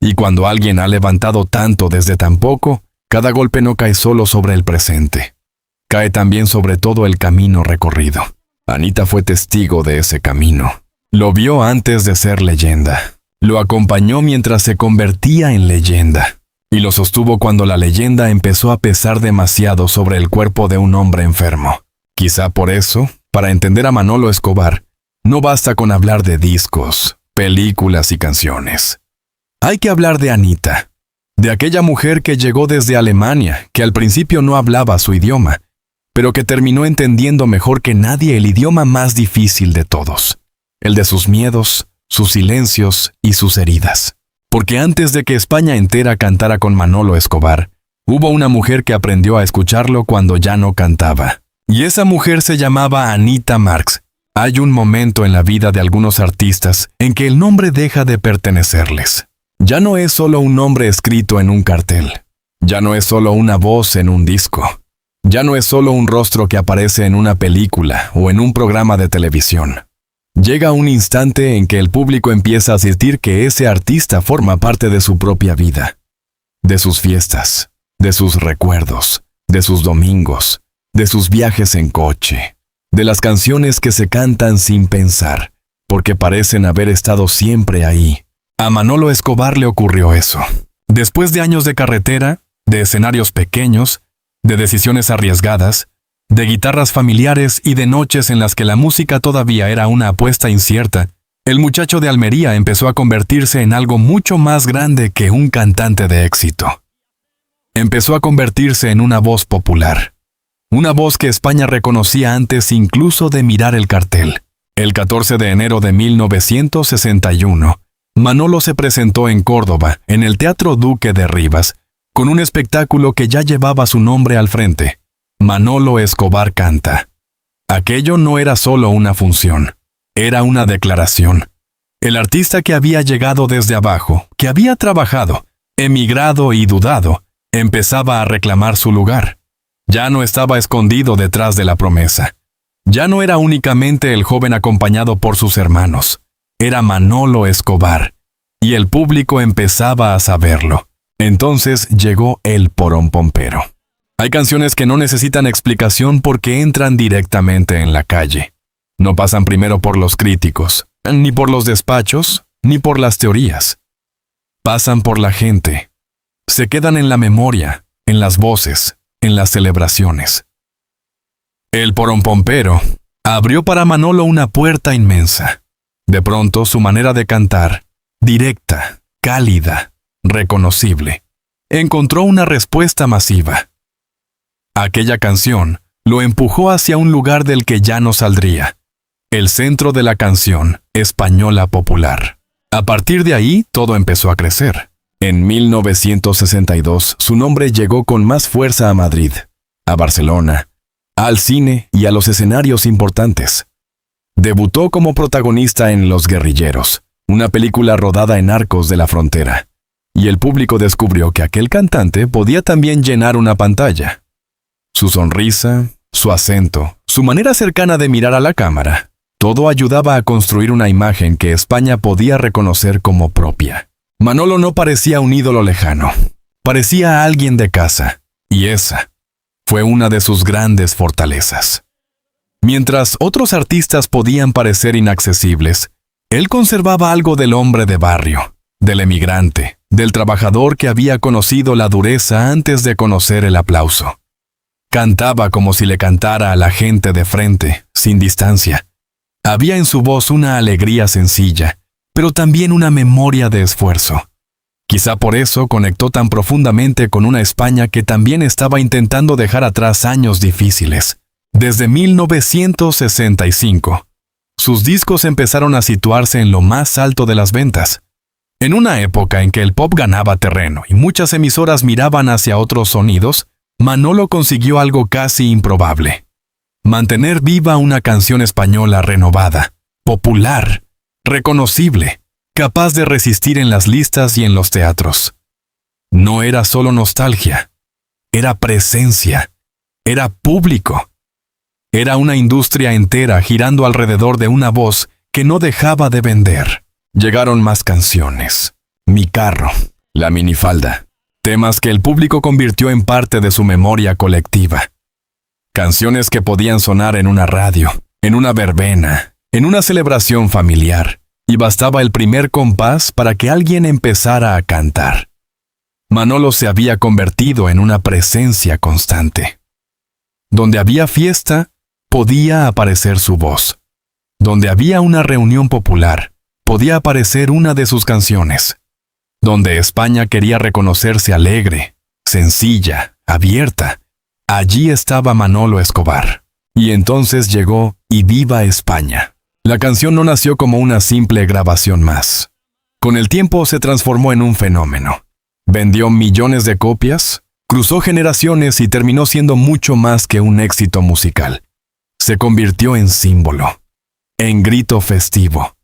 Y cuando alguien ha levantado tanto desde tan poco, cada golpe no cae solo sobre el presente. Cae también sobre todo el camino recorrido. Anita fue testigo de ese camino. Lo vio antes de ser leyenda. Lo acompañó mientras se convertía en leyenda. Y lo sostuvo cuando la leyenda empezó a pesar demasiado sobre el cuerpo de un hombre enfermo. Quizá por eso, para entender a Manolo Escobar, no basta con hablar de discos, películas y canciones. Hay que hablar de Anita, de aquella mujer que llegó desde Alemania, que al principio no hablaba su idioma, pero que terminó entendiendo mejor que nadie el idioma más difícil de todos, el de sus miedos, sus silencios y sus heridas. Porque antes de que España entera cantara con Manolo Escobar, hubo una mujer que aprendió a escucharlo cuando ya no cantaba. Y esa mujer se llamaba Anita Marx. Hay un momento en la vida de algunos artistas en que el nombre deja de pertenecerles. Ya no es solo un nombre escrito en un cartel. Ya no es solo una voz en un disco. Ya no es solo un rostro que aparece en una película o en un programa de televisión. Llega un instante en que el público empieza a sentir que ese artista forma parte de su propia vida, de sus fiestas, de sus recuerdos, de sus domingos, de sus viajes en coche, de las canciones que se cantan sin pensar, porque parecen haber estado siempre ahí. A Manolo Escobar le ocurrió eso. Después de años de carretera, de escenarios pequeños, de decisiones arriesgadas, de guitarras familiares y de noches en las que la música todavía era una apuesta incierta, el muchacho de Almería empezó a convertirse en algo mucho más grande que un cantante de éxito. Empezó a convertirse en una voz popular. Una voz que España reconocía antes incluso de mirar el cartel. El 14 de enero de 1961, Manolo se presentó en Córdoba, en el Teatro Duque de Rivas, con un espectáculo que ya llevaba su nombre al frente. Manolo Escobar canta. Aquello no era solo una función, era una declaración. El artista que había llegado desde abajo, que había trabajado, emigrado y dudado, empezaba a reclamar su lugar. Ya no estaba escondido detrás de la promesa. Ya no era únicamente el joven acompañado por sus hermanos. Era Manolo Escobar. Y el público empezaba a saberlo. Entonces llegó el porompompero. Hay canciones que no necesitan explicación porque entran directamente en la calle. No pasan primero por los críticos, ni por los despachos, ni por las teorías. Pasan por la gente. Se quedan en la memoria, en las voces, en las celebraciones. El porompompero abrió para Manolo una puerta inmensa. De pronto su manera de cantar, directa, cálida, reconocible, encontró una respuesta masiva. Aquella canción lo empujó hacia un lugar del que ya no saldría, el centro de la canción española popular. A partir de ahí todo empezó a crecer. En 1962 su nombre llegó con más fuerza a Madrid, a Barcelona, al cine y a los escenarios importantes. Debutó como protagonista en Los Guerrilleros, una película rodada en Arcos de la Frontera, y el público descubrió que aquel cantante podía también llenar una pantalla. Su sonrisa, su acento, su manera cercana de mirar a la cámara, todo ayudaba a construir una imagen que España podía reconocer como propia. Manolo no parecía un ídolo lejano, parecía alguien de casa, y esa fue una de sus grandes fortalezas. Mientras otros artistas podían parecer inaccesibles, él conservaba algo del hombre de barrio, del emigrante, del trabajador que había conocido la dureza antes de conocer el aplauso. Cantaba como si le cantara a la gente de frente, sin distancia. Había en su voz una alegría sencilla, pero también una memoria de esfuerzo. Quizá por eso conectó tan profundamente con una España que también estaba intentando dejar atrás años difíciles. Desde 1965, sus discos empezaron a situarse en lo más alto de las ventas. En una época en que el pop ganaba terreno y muchas emisoras miraban hacia otros sonidos, Manolo consiguió algo casi improbable: mantener viva una canción española renovada, popular, reconocible, capaz de resistir en las listas y en los teatros. No era solo nostalgia, era presencia, era público. Era una industria entera girando alrededor de una voz que no dejaba de vender. Llegaron más canciones: Mi carro, La minifalda, temas que el público convirtió en parte de su memoria colectiva. Canciones que podían sonar en una radio, en una verbena, en una celebración familiar, y bastaba el primer compás para que alguien empezara a cantar. Manolo se había convertido en una presencia constante. Donde había fiesta, podía aparecer su voz. Donde había una reunión popular, podía aparecer una de sus canciones. Donde España quería reconocerse alegre, sencilla, abierta, allí estaba Manolo Escobar. Y entonces llegó Y Viva España. La canción no nació como una simple grabación más. Con el tiempo se transformó en un fenómeno. Vendió millones de copias, cruzó generaciones y terminó siendo mucho más que un éxito musical. Se convirtió en símbolo, en grito festivo,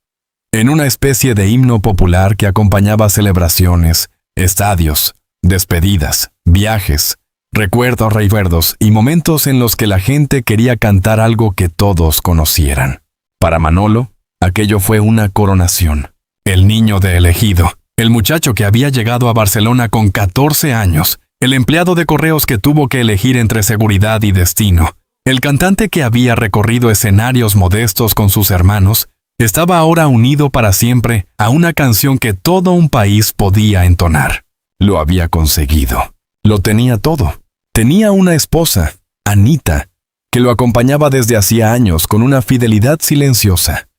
en una especie de himno popular que acompañaba celebraciones, estadios, despedidas, viajes, recuerdos y momentos en los que la gente quería cantar algo que todos conocieran. Para Manolo, aquello fue una coronación. El niño de Ejido, el muchacho que había llegado a Barcelona con 14 años, el empleado de correos que tuvo que elegir entre seguridad y destino, el cantante que había recorrido escenarios modestos con sus hermanos, estaba ahora unido para siempre a una canción que todo un país podía entonar. Lo había conseguido. Lo tenía todo. Tenía una esposa, Anita, que lo acompañaba desde hacía años con una fidelidad silenciosa.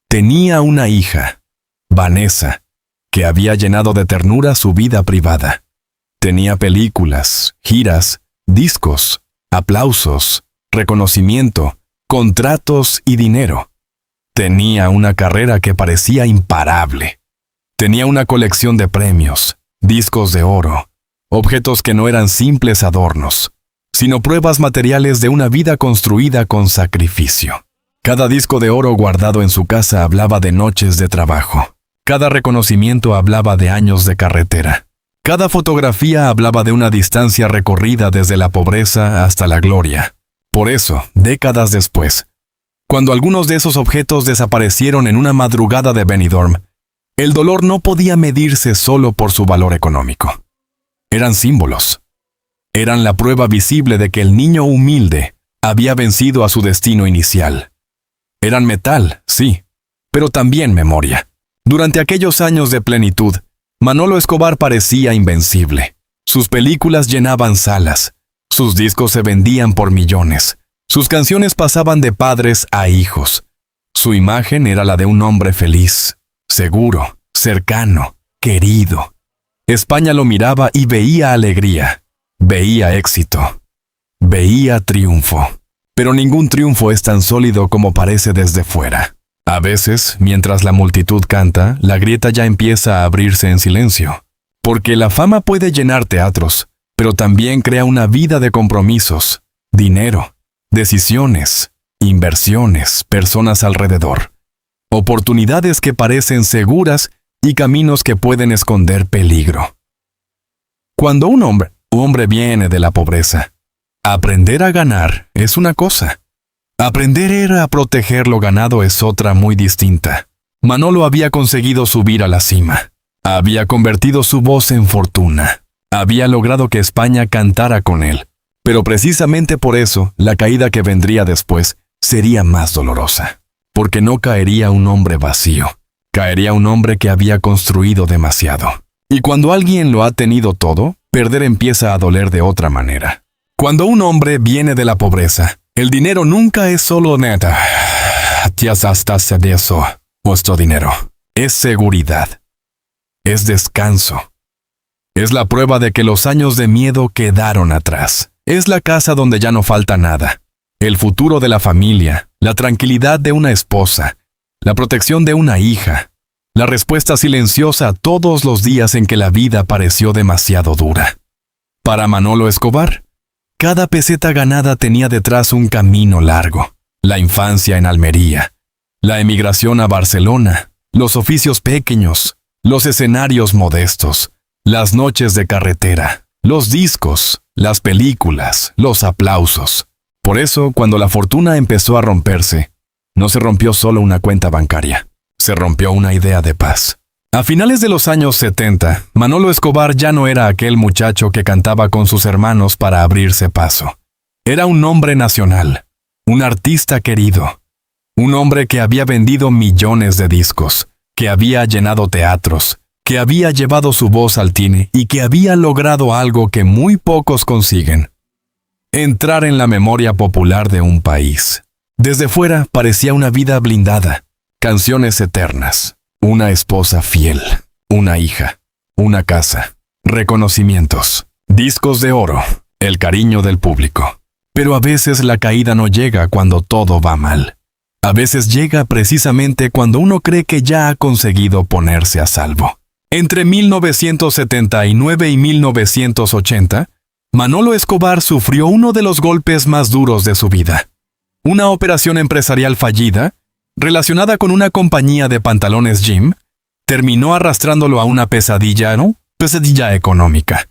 Tenía una hija, Vanessa, que había llenado de ternura su vida privada. Tenía películas, giras, discos, aplausos, reconocimiento, contratos y dinero. Tenía una carrera que parecía imparable. Tenía una colección de premios, discos de oro, objetos que no eran simples adornos, sino pruebas materiales de una vida construida con sacrificio. Cada disco de oro guardado en su casa hablaba de noches de trabajo. Cada reconocimiento hablaba de años de carretera. Cada fotografía hablaba de una distancia recorrida desde la pobreza hasta la gloria. Por eso, décadas después, cuando algunos de esos objetos desaparecieron en una madrugada de Benidorm, el dolor no podía medirse solo por su valor económico. Eran símbolos. Eran la prueba visible de que el niño humilde había vencido a su destino inicial. Eran metal, sí, pero también memoria. Durante aquellos años de plenitud, Manolo Escobar parecía invencible. Sus películas llenaban salas, sus discos se vendían por millones, sus canciones pasaban de padres a hijos. Su imagen era la de un hombre feliz, seguro, cercano, querido. España lo miraba y veía alegría. Veía éxito, veía triunfo, pero ningún triunfo es tan sólido como parece desde fuera. A veces, mientras la multitud canta, la grieta ya empieza a abrirse en silencio, porque la fama puede llenar teatros, pero también crea una vida de compromisos, dinero, decisiones, inversiones, personas alrededor, oportunidades que parecen seguras y caminos que pueden esconder peligro. Cuando un hombre viene de la pobreza, aprender a ganar es una cosa. Aprender a proteger lo ganado es otra muy distinta. Manolo había conseguido subir a la cima. Había convertido su voz en fortuna. Había logrado que España cantara con él. Pero precisamente por eso, la caída que vendría después sería más dolorosa. Porque no caería un hombre vacío. Caería un hombre que había construido demasiado. Y cuando alguien lo ha tenido todo, perder empieza a doler de otra manera. Cuando un hombre viene de la pobreza, el dinero nunca es solo neta. De eso, vuestro dinero. Es seguridad. Es descanso. Es la prueba de que los años de miedo quedaron atrás. Es la casa donde ya no falta nada. El futuro de la familia, la tranquilidad de una esposa, la protección de una hija, la respuesta silenciosa todos los días en que la vida pareció demasiado dura. Para Manolo Escobar, cada peseta ganada tenía detrás un camino largo. La infancia en Almería, la emigración a Barcelona, los oficios pequeños, los escenarios modestos, las noches de carretera, los discos, las películas, los aplausos. Por eso, cuando la fortuna empezó a romperse, no se rompió solo una cuenta bancaria, se rompió una idea de paz. A finales de los años 70, Manolo Escobar ya no era aquel muchacho que cantaba con sus hermanos para abrirse paso. Era un hombre nacional, un artista querido, un hombre que había vendido millones de discos, que había llenado teatros, que había llevado su voz al cine y que había logrado algo que muy pocos consiguen: entrar en la memoria popular de un país. Desde fuera parecía una vida blindada, canciones eternas, una esposa fiel, una hija, una casa, reconocimientos, discos de oro, el cariño del público. Pero a veces la caída no llega cuando todo va mal. A veces llega precisamente cuando uno cree que ya ha conseguido ponerse a salvo. Entre 1979 y 1980, Manolo Escobar sufrió uno de los golpes más duros de su vida. Una operación empresarial fallida, relacionada con una compañía de pantalones Jim, terminó arrastrándolo a una pesadilla económica.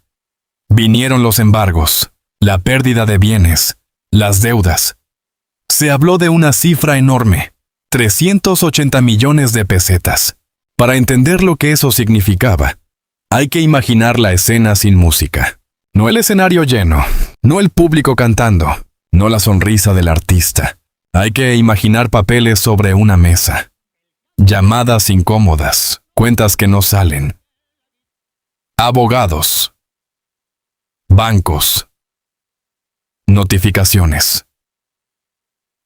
Vinieron los embargos, la pérdida de bienes, las deudas. Se habló de una cifra enorme, 380 millones de pesetas. Para entender lo que eso significaba, hay que imaginar la escena sin música. No el escenario lleno, no el público cantando, no la sonrisa del artista. Hay que imaginar papeles sobre una mesa, llamadas incómodas, cuentas que no salen, abogados, bancos, notificaciones,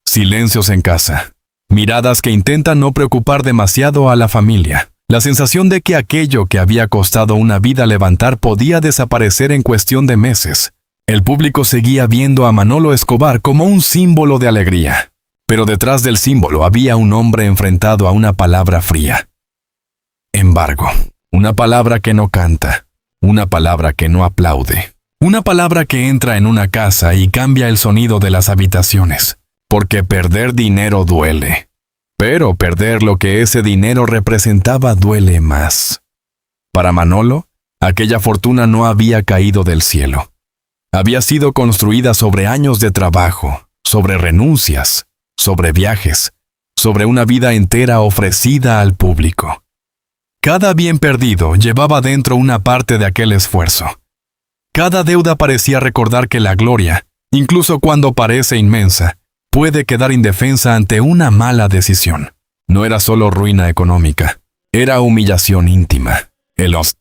silencios en casa, miradas que intentan no preocupar demasiado a la familia. La sensación de que aquello que había costado una vida levantar podía desaparecer en cuestión de meses. El público seguía viendo a Manolo Escobar como un símbolo de alegría. Pero detrás del símbolo había un hombre enfrentado a una palabra fría. Embargo. Una palabra que no canta. Una palabra que no aplaude. Una palabra que entra en una casa y cambia el sonido de las habitaciones. Porque perder dinero duele. Pero perder lo que ese dinero representaba duele más. Para Manolo, aquella fortuna no había caído del cielo. Había sido construida sobre años de trabajo, sobre renuncias, sobre viajes, sobre una vida entera ofrecida al público. Cada bien perdido llevaba dentro una parte de aquel esfuerzo. Cada deuda parecía recordar que la gloria, incluso cuando parece inmensa, puede quedar indefensa ante una mala decisión. No era solo ruina económica, era humillación íntima.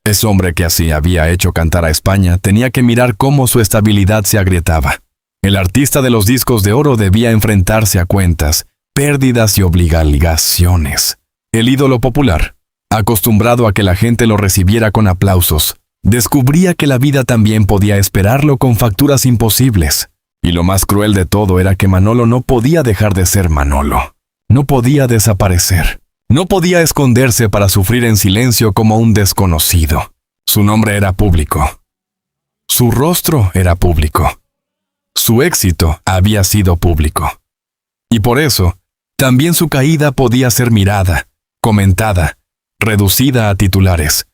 Ese hombre que así había hecho cantar a España tenía que mirar cómo su estabilidad se agrietaba. El artista de los discos de oro debía enfrentarse a cuentas, pérdidas y obligaciones. El ídolo popular, acostumbrado a que la gente lo recibiera con aplausos, descubría que la vida también podía esperarlo con facturas imposibles. Y lo más cruel de todo era que Manolo no podía dejar de ser Manolo. No podía desaparecer. No podía esconderse para sufrir en silencio como un desconocido. Su nombre era público. Su rostro era público. Su éxito había sido público. Y por eso, también su caída podía ser mirada, comentada, reducida a titulares,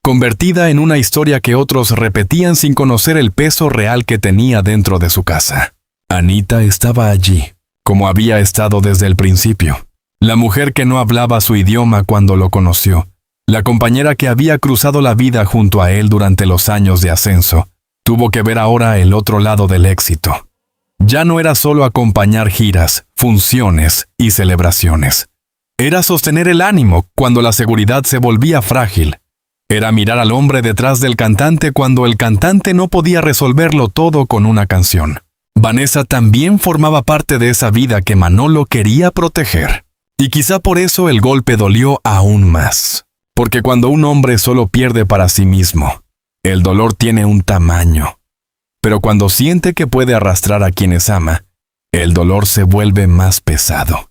convertida en una historia que otros repetían sin conocer el peso real que tenía dentro de su casa. Anita estaba allí, como había estado desde el principio. La mujer que no hablaba su idioma cuando lo conoció, la compañera que había cruzado la vida junto a él durante los años de ascenso, tuvo que ver ahora el otro lado del éxito. Ya no era solo acompañar giras, funciones y celebraciones. Era sostener el ánimo cuando la seguridad se volvía frágil. Era mirar al hombre detrás del cantante cuando el cantante no podía resolverlo todo con una canción. Vanessa también formaba parte de esa vida que Manolo quería proteger. Y quizá por eso el golpe dolió aún más. Porque cuando un hombre solo pierde para sí mismo, El dolor tiene un tamaño, pero cuando siente que puede arrastrar a quienes ama, el dolor se vuelve más pesado.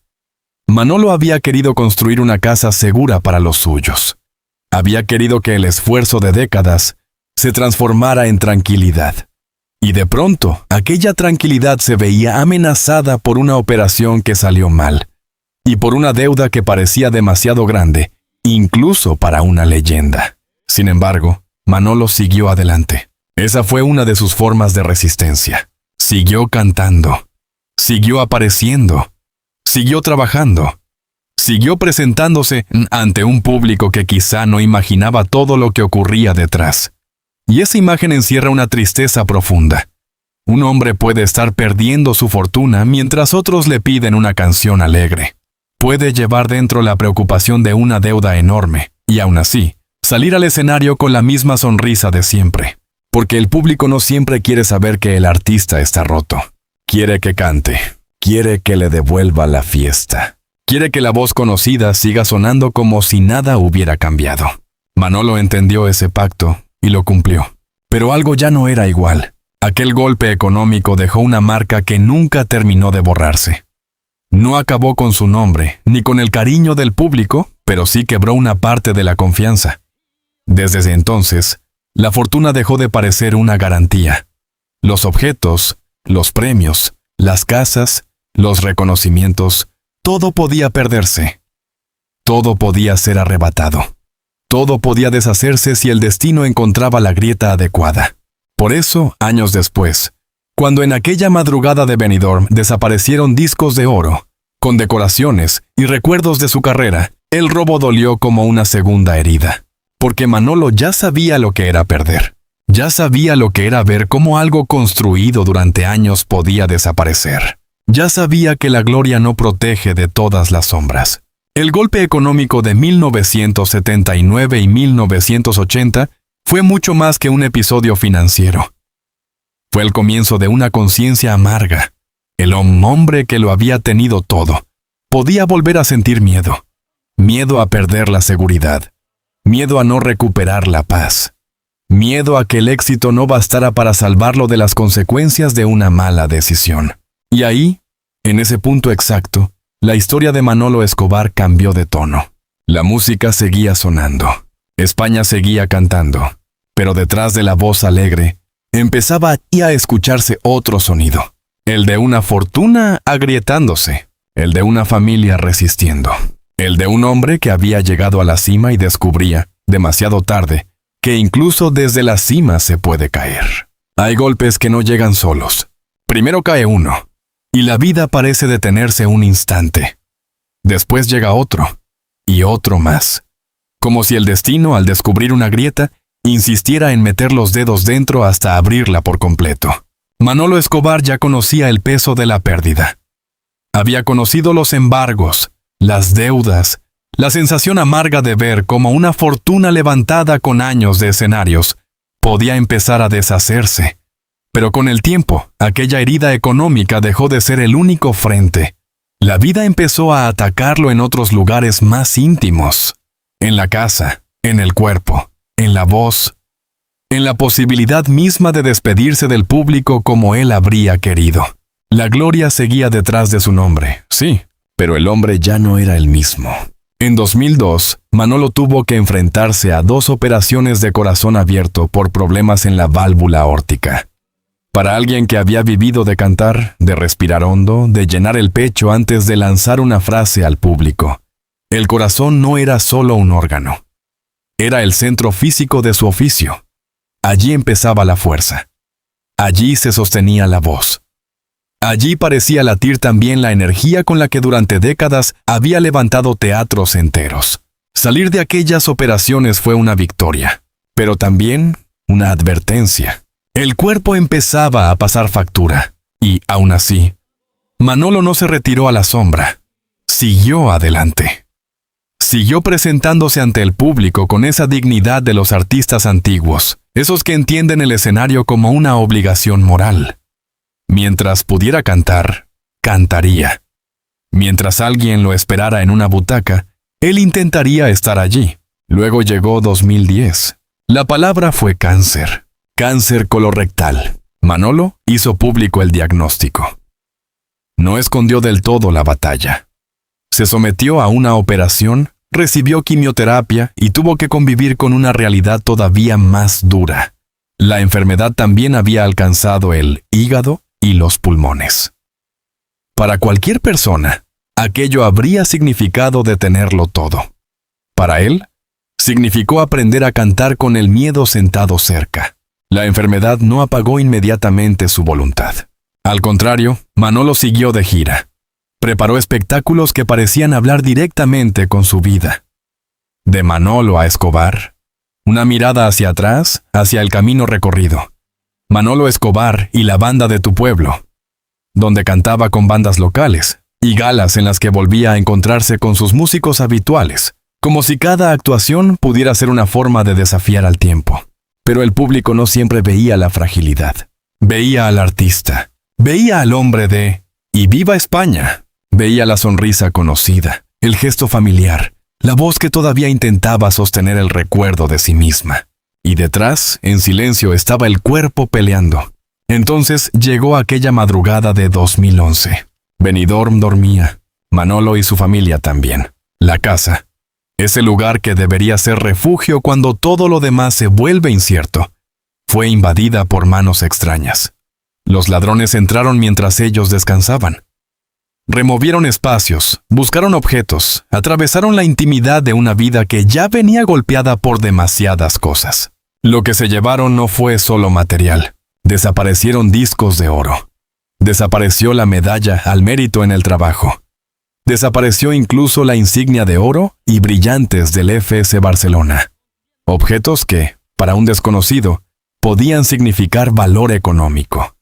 Manolo había querido construir una casa segura para los suyos. Había querido que el esfuerzo de décadas se transformara en tranquilidad. Y de pronto, aquella tranquilidad se veía amenazada por una operación que salió mal, y por una deuda que parecía demasiado grande, incluso para una leyenda. Sin embargo, Manolo siguió adelante. Esa fue una de sus formas de resistencia. Siguió cantando, siguió apareciendo, siguió trabajando, siguió presentándose ante un público que quizá no imaginaba todo lo que ocurría detrás. Y esa imagen encierra una tristeza profunda. Un hombre puede estar perdiendo su fortuna mientras otros le piden una canción alegre. Puede llevar dentro la preocupación de una deuda enorme, y aún así, salir al escenario con la misma sonrisa de siempre. Porque el público no siempre quiere saber que el artista está roto. Quiere que cante. Quiere que le devuelva la fiesta. Quiere que la voz conocida siga sonando como si nada hubiera cambiado. Manolo entendió ese pacto y lo cumplió. Pero algo ya no era igual. Aquel golpe económico dejó una marca que nunca terminó de borrarse. No acabó con su nombre, ni con el cariño del público, pero sí quebró una parte de la confianza. Desde entonces, la fortuna dejó de parecer una garantía. Los objetos, los premios, las casas, los reconocimientos, todo podía perderse. Todo podía ser arrebatado. Todo podía deshacerse si el destino encontraba la grieta adecuada. Por eso, años después, cuando en aquella madrugada de Benidorm desaparecieron discos de oro, con decoraciones y recuerdos de su carrera, el robo dolió como una segunda herida. Porque Manolo ya sabía lo que era perder. Ya sabía lo que era ver cómo algo construido durante años podía desaparecer. Ya sabía que la gloria no protege de todas las sombras. El golpe económico de 1979 y 1980 fue mucho más que un episodio financiero. Fue el comienzo de una conciencia amarga. El hombre que lo había tenido todo podía volver a sentir miedo. Miedo a perder la seguridad. Miedo a no recuperar la paz. Miedo a que el éxito no bastara para salvarlo de las consecuencias de una mala decisión. Y ahí, en ese punto exacto, la historia de Manolo Escobar cambió de tono. La música seguía sonando. España seguía cantando. Pero detrás de la voz alegre, empezaba a escucharse otro sonido. El de una fortuna agrietándose. El de una familia resistiendo. El de un hombre que había llegado a la cima y descubría, demasiado tarde, que incluso desde la cima se puede caer. Hay golpes que no llegan solos. Primero cae uno, y la vida parece detenerse un instante. Después llega otro, y otro más. Como si el destino, al descubrir una grieta, insistiera en meter los dedos dentro hasta abrirla por completo. Manolo Escobar ya conocía el peso de la pérdida. Había conocido los embargos, las deudas, la sensación amarga de ver cómo una fortuna levantada con años de escenarios podía empezar a deshacerse. Pero con el tiempo, aquella herida económica dejó de ser el único frente. La vida empezó a atacarlo en otros lugares más íntimos. En la casa, en el cuerpo, en la voz, en la posibilidad misma de despedirse del público como él habría querido. La gloria seguía detrás de su nombre, sí, pero el hombre ya no era el mismo. En 2002, Manolo tuvo que enfrentarse a 2 operaciones de corazón abierto por problemas en la válvula aórtica. Para alguien que había vivido de cantar, de respirar hondo, de llenar el pecho antes de lanzar una frase al público, el corazón no era solo un órgano. Era el centro físico de su oficio. Allí empezaba la fuerza. Allí se sostenía la voz. Allí parecía latir también la energía con la que durante décadas había levantado teatros enteros. Salir de aquellas operaciones fue una victoria, pero también una advertencia. El cuerpo empezaba a pasar factura, y, aún así, Manolo no se retiró a la sombra. Siguió adelante. Siguió presentándose ante el público con esa dignidad de los artistas antiguos, esos que entienden el escenario como una obligación moral. Mientras pudiera cantar, cantaría. Mientras alguien lo esperara en una butaca, él intentaría estar allí. Luego llegó 2010. La palabra fue cáncer. Cáncer colorectal. Manolo hizo público el diagnóstico. No escondió del todo la batalla. Se sometió a una operación, recibió quimioterapia y tuvo que convivir con una realidad todavía más dura. La enfermedad también había alcanzado el hígado y los pulmones. Para cualquier persona, aquello habría significado detenerlo todo. Para él, significó aprender a cantar con el miedo sentado cerca. La enfermedad no apagó inmediatamente su voluntad. Al contrario, Manolo siguió de gira. Preparó espectáculos que parecían hablar directamente con su vida. De Manolo a Escobar, una mirada hacia atrás, hacia el camino recorrido. Manolo Escobar y la banda de tu pueblo, donde cantaba con bandas locales, y galas en las que volvía a encontrarse con sus músicos habituales, como si cada actuación pudiera ser una forma de desafiar al tiempo. Pero el público no siempre veía la fragilidad. Veía al artista, veía al hombre de "Y viva España", veía la sonrisa conocida, el gesto familiar, la voz que todavía intentaba sostener el recuerdo de sí misma. Y detrás, en silencio, estaba el cuerpo peleando. Entonces llegó aquella madrugada de 2011. Benidorm dormía, Manolo y su familia también. La casa, ese lugar que debería ser refugio cuando todo lo demás se vuelve incierto, fue invadida por manos extrañas. Los ladrones entraron mientras ellos descansaban. Removieron espacios, buscaron objetos, atravesaron la intimidad de una vida que ya venía golpeada por demasiadas cosas. Lo que se llevaron no fue solo material. Desaparecieron discos de oro. Desapareció la medalla al mérito en el trabajo. Desapareció incluso la insignia de oro y brillantes del FC Barcelona. Objetos que, para un desconocido, podían significar valor económico.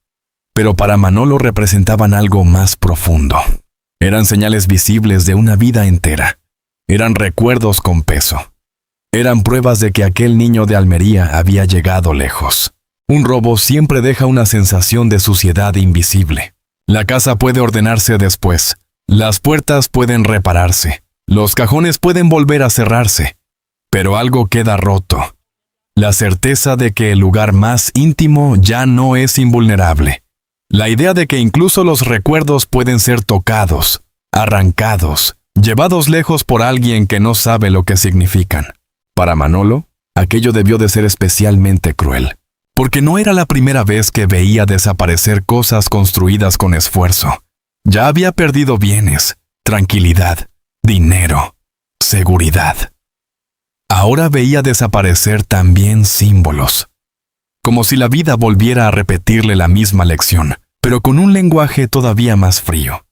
Pero para Manolo representaban algo más profundo. Eran señales visibles de una vida entera. Eran recuerdos con peso. Eran pruebas de que aquel niño de Almería había llegado lejos. Un robo siempre deja una sensación de suciedad invisible. La casa puede ordenarse después. Las puertas pueden repararse. Los cajones pueden volver a cerrarse. Pero algo queda roto. La certeza de que el lugar más íntimo ya no es invulnerable. La idea de que incluso los recuerdos pueden ser tocados, arrancados, llevados lejos por alguien que no sabe lo que significan. Para Manolo, aquello debió de ser especialmente cruel, porque no era la primera vez que veía desaparecer cosas construidas con esfuerzo. Ya había perdido bienes, tranquilidad, dinero, seguridad. Ahora veía desaparecer también símbolos. Como si la vida volviera a repetirle la misma lección, pero con un lenguaje todavía más frío.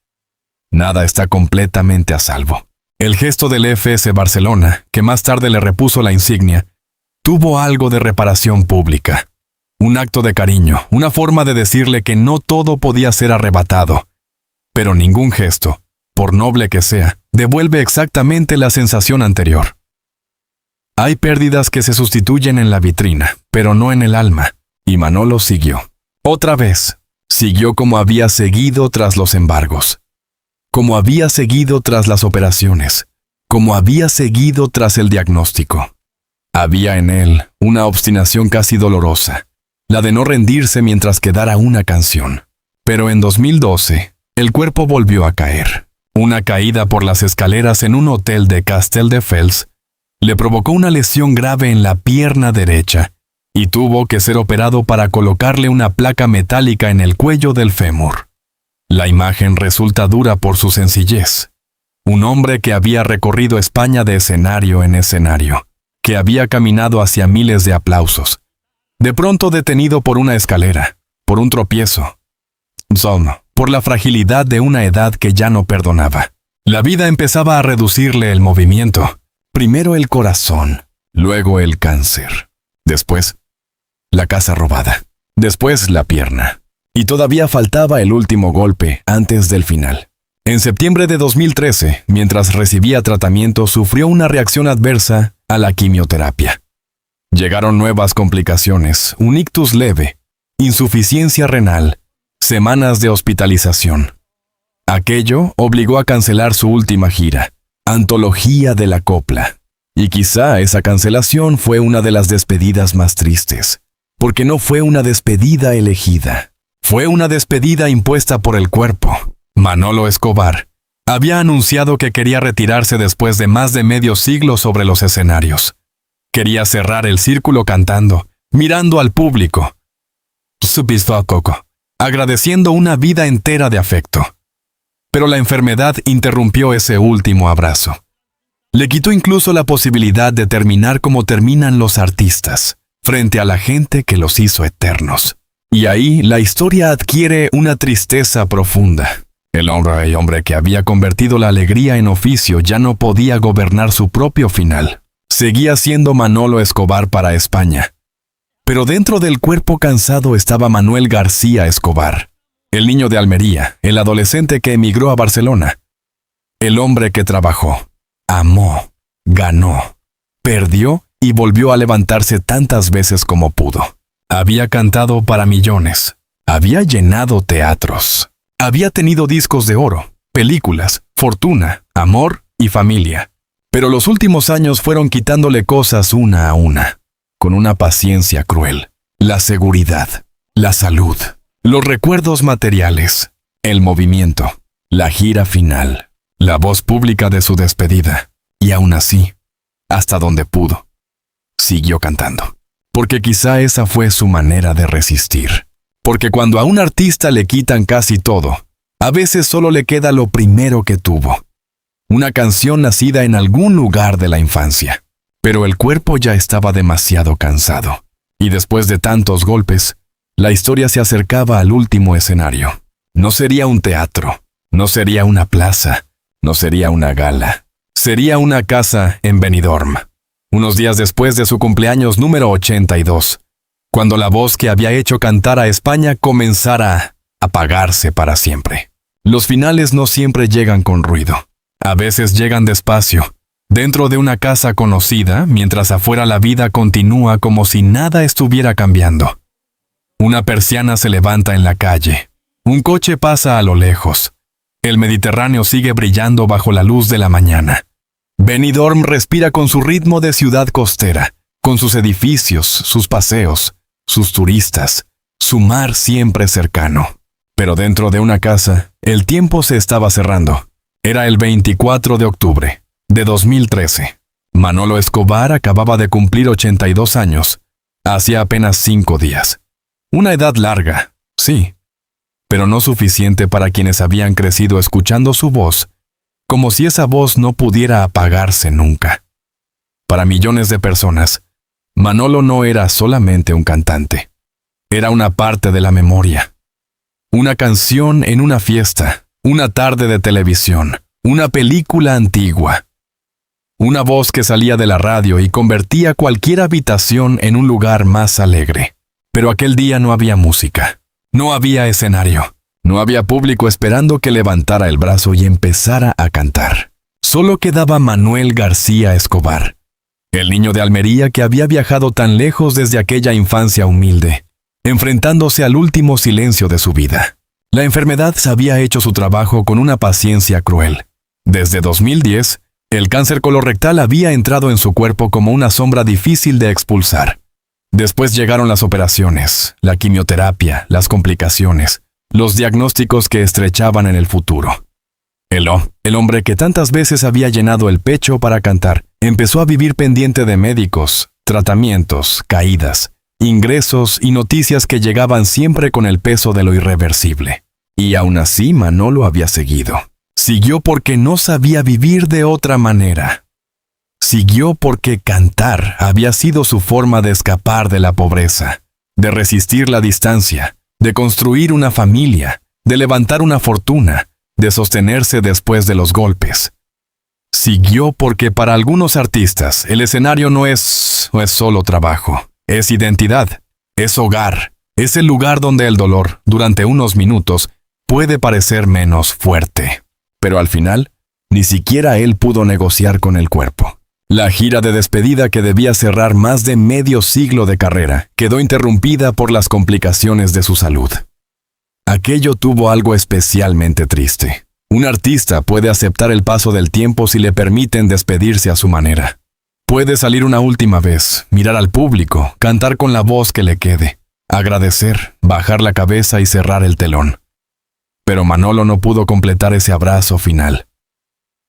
Nada está completamente a salvo. El gesto del FC Barcelona, que más tarde le repuso la insignia, tuvo algo de reparación pública. Un acto de cariño, una forma de decirle que no todo podía ser arrebatado. Pero ningún gesto, por noble que sea, devuelve exactamente la sensación anterior. Hay pérdidas que se sustituyen en la vitrina, pero no en el alma, y Manolo siguió. Otra vez, siguió como había seguido tras los embargos, como había seguido tras las operaciones, como había seguido tras el diagnóstico. Había en él una obstinación casi dolorosa, la de no rendirse mientras quedara una canción. Pero en 2012, el cuerpo volvió a caer. Una caída por las escaleras en un hotel de Castelldefels le provocó una lesión grave en la pierna derecha y tuvo que ser operado para colocarle una placa metálica en el cuello del fémur. La imagen resulta dura por su sencillez. Un hombre que había recorrido España de escenario en escenario, que había caminado hacia miles de aplausos, de pronto detenido por una escalera, por un tropiezo, por la fragilidad de una edad que ya no perdonaba. La vida empezaba a reducirle el movimiento. Primero el corazón, luego el cáncer. Después, la casa robada. Después la pierna. Y todavía faltaba el último golpe antes del final. En septiembre de 2013, mientras recibía tratamiento, sufrió una reacción adversa a la quimioterapia. Llegaron nuevas complicaciones, un ictus leve, insuficiencia renal, semanas de hospitalización. Aquello obligó a cancelar su última gira, Antología de la Copla. Y quizá esa cancelación fue una de las despedidas más tristes, porque no fue una despedida elegida. Fue una despedida impuesta por el cuerpo. Manolo Escobar había anunciado que quería retirarse después de más de medio siglo sobre los escenarios. Quería cerrar el círculo cantando, mirando al público. Supiste a Coco, agradeciendo una vida entera de afecto. Pero la enfermedad interrumpió ese último abrazo. Le quitó incluso la posibilidad de terminar como terminan los artistas, frente a la gente que los hizo eternos. Y ahí la historia adquiere una tristeza profunda. El hombre que había convertido la alegría en oficio ya no podía gobernar su propio final. Seguía siendo Manolo Escobar para España. Pero dentro del cuerpo cansado estaba Manuel García Escobar, el niño de Almería, el adolescente que emigró a Barcelona. El hombre que trabajó, amó, ganó, perdió y volvió a levantarse tantas veces como pudo. Había cantado para millones, había llenado teatros, había tenido discos de oro, películas, fortuna, amor y familia. Pero los últimos años fueron quitándole cosas una a una, con una paciencia cruel. La seguridad, la salud, los recuerdos materiales, el movimiento, la gira final, la voz pública de su despedida. Y aún así, hasta donde pudo, siguió cantando. Porque quizá esa fue su manera de resistir. Porque cuando a un artista le quitan casi todo, a veces solo le queda lo primero que tuvo. Una canción nacida en algún lugar de la infancia. Pero el cuerpo ya estaba demasiado cansado. Y después de tantos golpes, la historia se acercaba al último escenario. No sería un teatro, no sería una plaza, no sería una gala. Sería una casa en Benidorm. Unos días después de su cumpleaños número 82, cuando la voz que había hecho cantar a España comenzara a apagarse para siempre. Los finales no siempre llegan con ruido. A veces llegan despacio, dentro de una casa conocida, mientras afuera la vida continúa como si nada estuviera cambiando. Una persiana se levanta en la calle. Un coche pasa a lo lejos. El Mediterráneo sigue brillando bajo la luz de la mañana. Benidorm respira con su ritmo de ciudad costera, con sus edificios, sus paseos, sus turistas, su mar siempre cercano. Pero dentro de una casa, el tiempo se estaba cerrando. Era el 24 de octubre de 2013. Manolo Escobar acababa de cumplir 82 años, hacía apenas 5 días. Una edad larga, sí, pero no suficiente para quienes habían crecido escuchando su voz, como si esa voz no pudiera apagarse nunca. Para millones de personas, Manolo no era solamente un cantante, era una parte de la memoria. Una canción en una fiesta, una tarde de televisión, una película antigua. Una voz que salía de la radio y convertía cualquier habitación en un lugar más alegre. Pero aquel día no había música, no había escenario, no había público esperando que levantara el brazo y empezara a cantar. Solo quedaba Manuel García Escobar, el niño de Almería que había viajado tan lejos desde aquella infancia humilde, enfrentándose al último silencio de su vida. La enfermedad había hecho su trabajo con una paciencia cruel. Desde 2010, el cáncer colorectal había entrado en su cuerpo como una sombra difícil de expulsar. Después llegaron las operaciones, la quimioterapia, las complicaciones, los diagnósticos que estrechaban en el futuro. El hombre que tantas veces había llenado el pecho para cantar, empezó a vivir pendiente de médicos, tratamientos, caídas, ingresos y noticias que llegaban siempre con el peso de lo irreversible. Y aún así Manolo había seguido. Siguió porque no sabía vivir de otra manera. Siguió porque cantar había sido su forma de escapar de la pobreza, de resistir la distancia, de construir una familia, de levantar una fortuna, de sostenerse después de los golpes. Siguió porque para algunos artistas el escenario no es solo trabajo, es identidad, es hogar, es el lugar donde el dolor, durante unos minutos, puede parecer menos fuerte. Pero al final, ni siquiera él pudo negociar con el cuerpo. La gira de despedida que debía cerrar más de medio siglo de carrera quedó interrumpida por las complicaciones de su salud. Aquello tuvo algo especialmente triste. Un artista puede aceptar el paso del tiempo si le permiten despedirse a su manera. Puede salir una última vez, mirar al público, cantar con la voz que le quede, agradecer, bajar la cabeza y cerrar el telón. Pero Manolo no pudo completar ese abrazo final.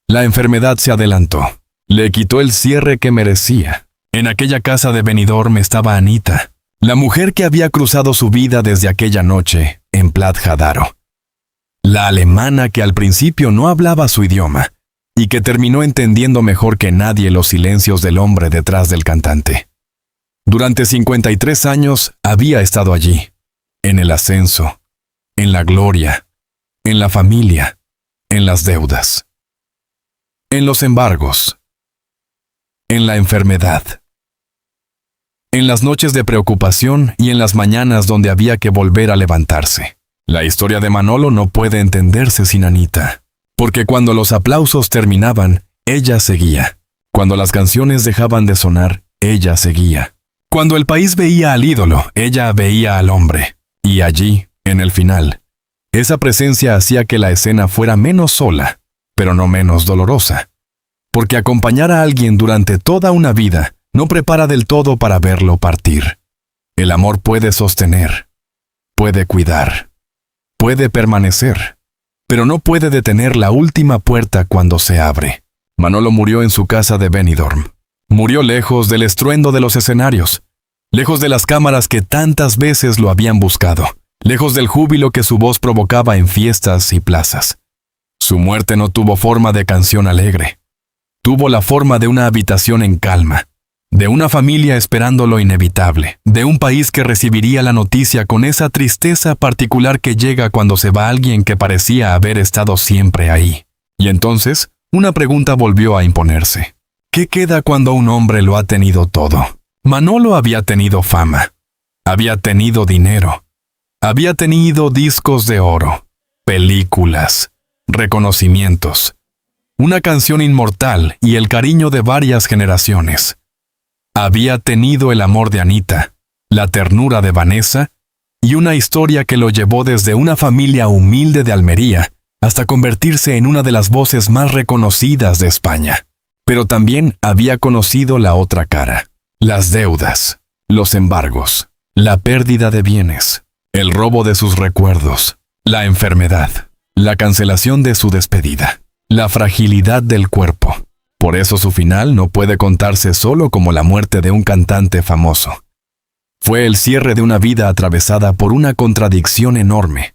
La enfermedad se adelantó. Le quitó el cierre que merecía. En aquella casa de Benidorm estaba Anita, la mujer que había cruzado su vida desde aquella noche en Plath Hadaro. La alemana que al principio no hablaba su idioma y que terminó entendiendo mejor que nadie los silencios del hombre detrás del cantante. Durante 53 años había estado allí, en el ascenso, en la gloria, en la familia, en las deudas, en los embargos, en la enfermedad, en las noches de preocupación y en las mañanas donde había que volver a levantarse. La historia de Manolo no puede entenderse sin Anita, porque cuando los aplausos terminaban, ella seguía. Cuando las canciones dejaban de sonar, ella seguía. Cuando el país veía al ídolo, ella veía al hombre. Y allí, en el final, esa presencia hacía que la escena fuera menos sola, pero no menos dolorosa. Porque acompañar a alguien durante toda una vida no prepara del todo para verlo partir. El amor puede sostener, puede cuidar, puede permanecer, pero no puede detener la última puerta cuando se abre. Manolo murió en su casa de Benidorm. Murió lejos del estruendo de los escenarios, lejos de las cámaras que tantas veces lo habían buscado, lejos del júbilo que su voz provocaba en fiestas y plazas. Su muerte no tuvo forma de canción alegre. Tuvo la forma de una habitación en calma, de una familia esperando lo inevitable, de un país que recibiría la noticia con esa tristeza particular que llega cuando se va alguien que parecía haber estado siempre ahí. Y entonces, una pregunta volvió a imponerse. ¿Qué queda cuando un hombre lo ha tenido todo? Manolo había tenido fama, había tenido dinero, había tenido discos de oro, películas, reconocimientos, una canción inmortal y el cariño de varias generaciones. Había tenido el amor de Anita, la ternura de Vanessa y una historia que lo llevó desde una familia humilde de Almería hasta convertirse en una de las voces más reconocidas de España. Pero también había conocido la otra cara, las deudas, los embargos, la pérdida de bienes, el robo de sus recuerdos, la enfermedad, la cancelación de su despedida, la fragilidad del cuerpo. Por eso su final no puede contarse solo como la muerte de un cantante famoso. Fue el cierre de una vida atravesada por una contradicción enorme.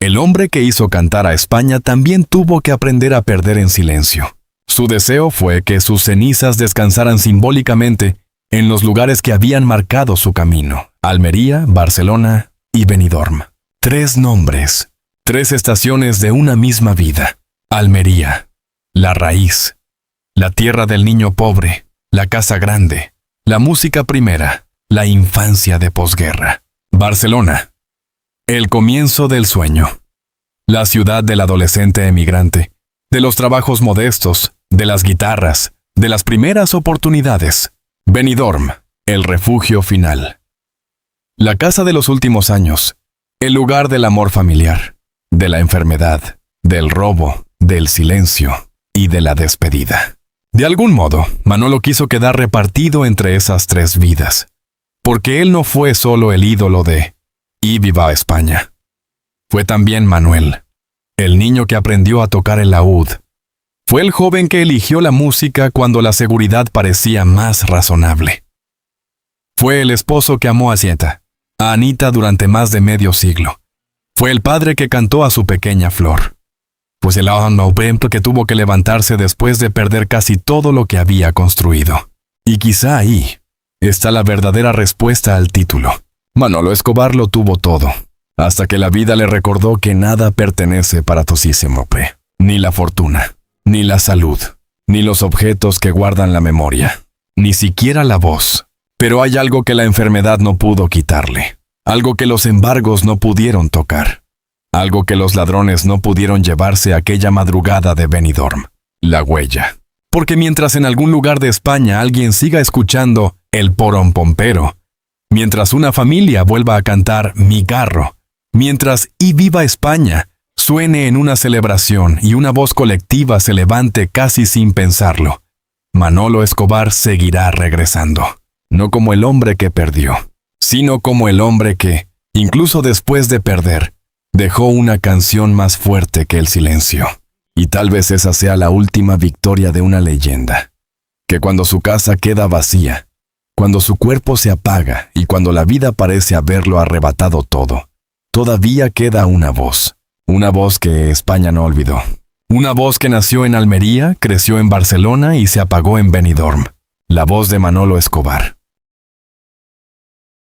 El hombre que hizo cantar a España también tuvo que aprender a perder en silencio. Su deseo fue que sus cenizas descansaran simbólicamente en los lugares que habían marcado su camino: Almería, Barcelona y Benidorm. 3 nombres, 3 estaciones de una misma vida. Almería, la raíz, la tierra del niño pobre, la casa grande, la música primera, la infancia de posguerra. Barcelona, el comienzo del sueño, la ciudad del adolescente emigrante, de los trabajos modestos, de las guitarras, de las primeras oportunidades. Benidorm, el refugio final. La casa de los últimos años, el lugar del amor familiar, de la enfermedad, del robo, del silencio y de la despedida. De algún modo, Manolo quiso quedar repartido entre esas 3 vidas, porque él no fue solo el ídolo de "Y viva España". Fue también Manuel, el niño que aprendió a tocar el laúd. Fue el joven que eligió la música cuando la seguridad parecía más razonable. Fue el esposo que amó a Anita durante más de medio siglo. Fue el padre que cantó a su pequeña Flor. Pues el hombre que tuvo que levantarse después de perder casi todo lo que había construido. Y quizá ahí está la verdadera respuesta al título. Manolo Escobar lo tuvo todo, hasta que la vida le recordó que nada pertenece para Tosísimo Pre. Ni la fortuna, ni la salud, ni los objetos que guardan la memoria, ni siquiera la voz. Pero hay algo que la enfermedad no pudo quitarle, algo que los embargos no pudieron tocar. Algo que los ladrones no pudieron llevarse aquella madrugada de Benidorm: la huella. Porque mientras en algún lugar de España alguien siga escuchando el porompompero, mientras una familia vuelva a cantar Mi Carro, mientras "Y viva España" suene en una celebración y una voz colectiva se levante casi sin pensarlo, Manolo Escobar seguirá regresando, no como el hombre que perdió, sino como el hombre que, incluso después de perder, dejó una canción más fuerte que el silencio. Y tal vez esa sea la última victoria de una leyenda, que cuando su casa queda vacía, cuando su cuerpo se apaga y cuando la vida parece haberlo arrebatado todo, todavía queda una voz que España no olvidó. Una voz que nació en Almería, creció en Barcelona y se apagó en Benidorm. La voz de Manolo Escobar.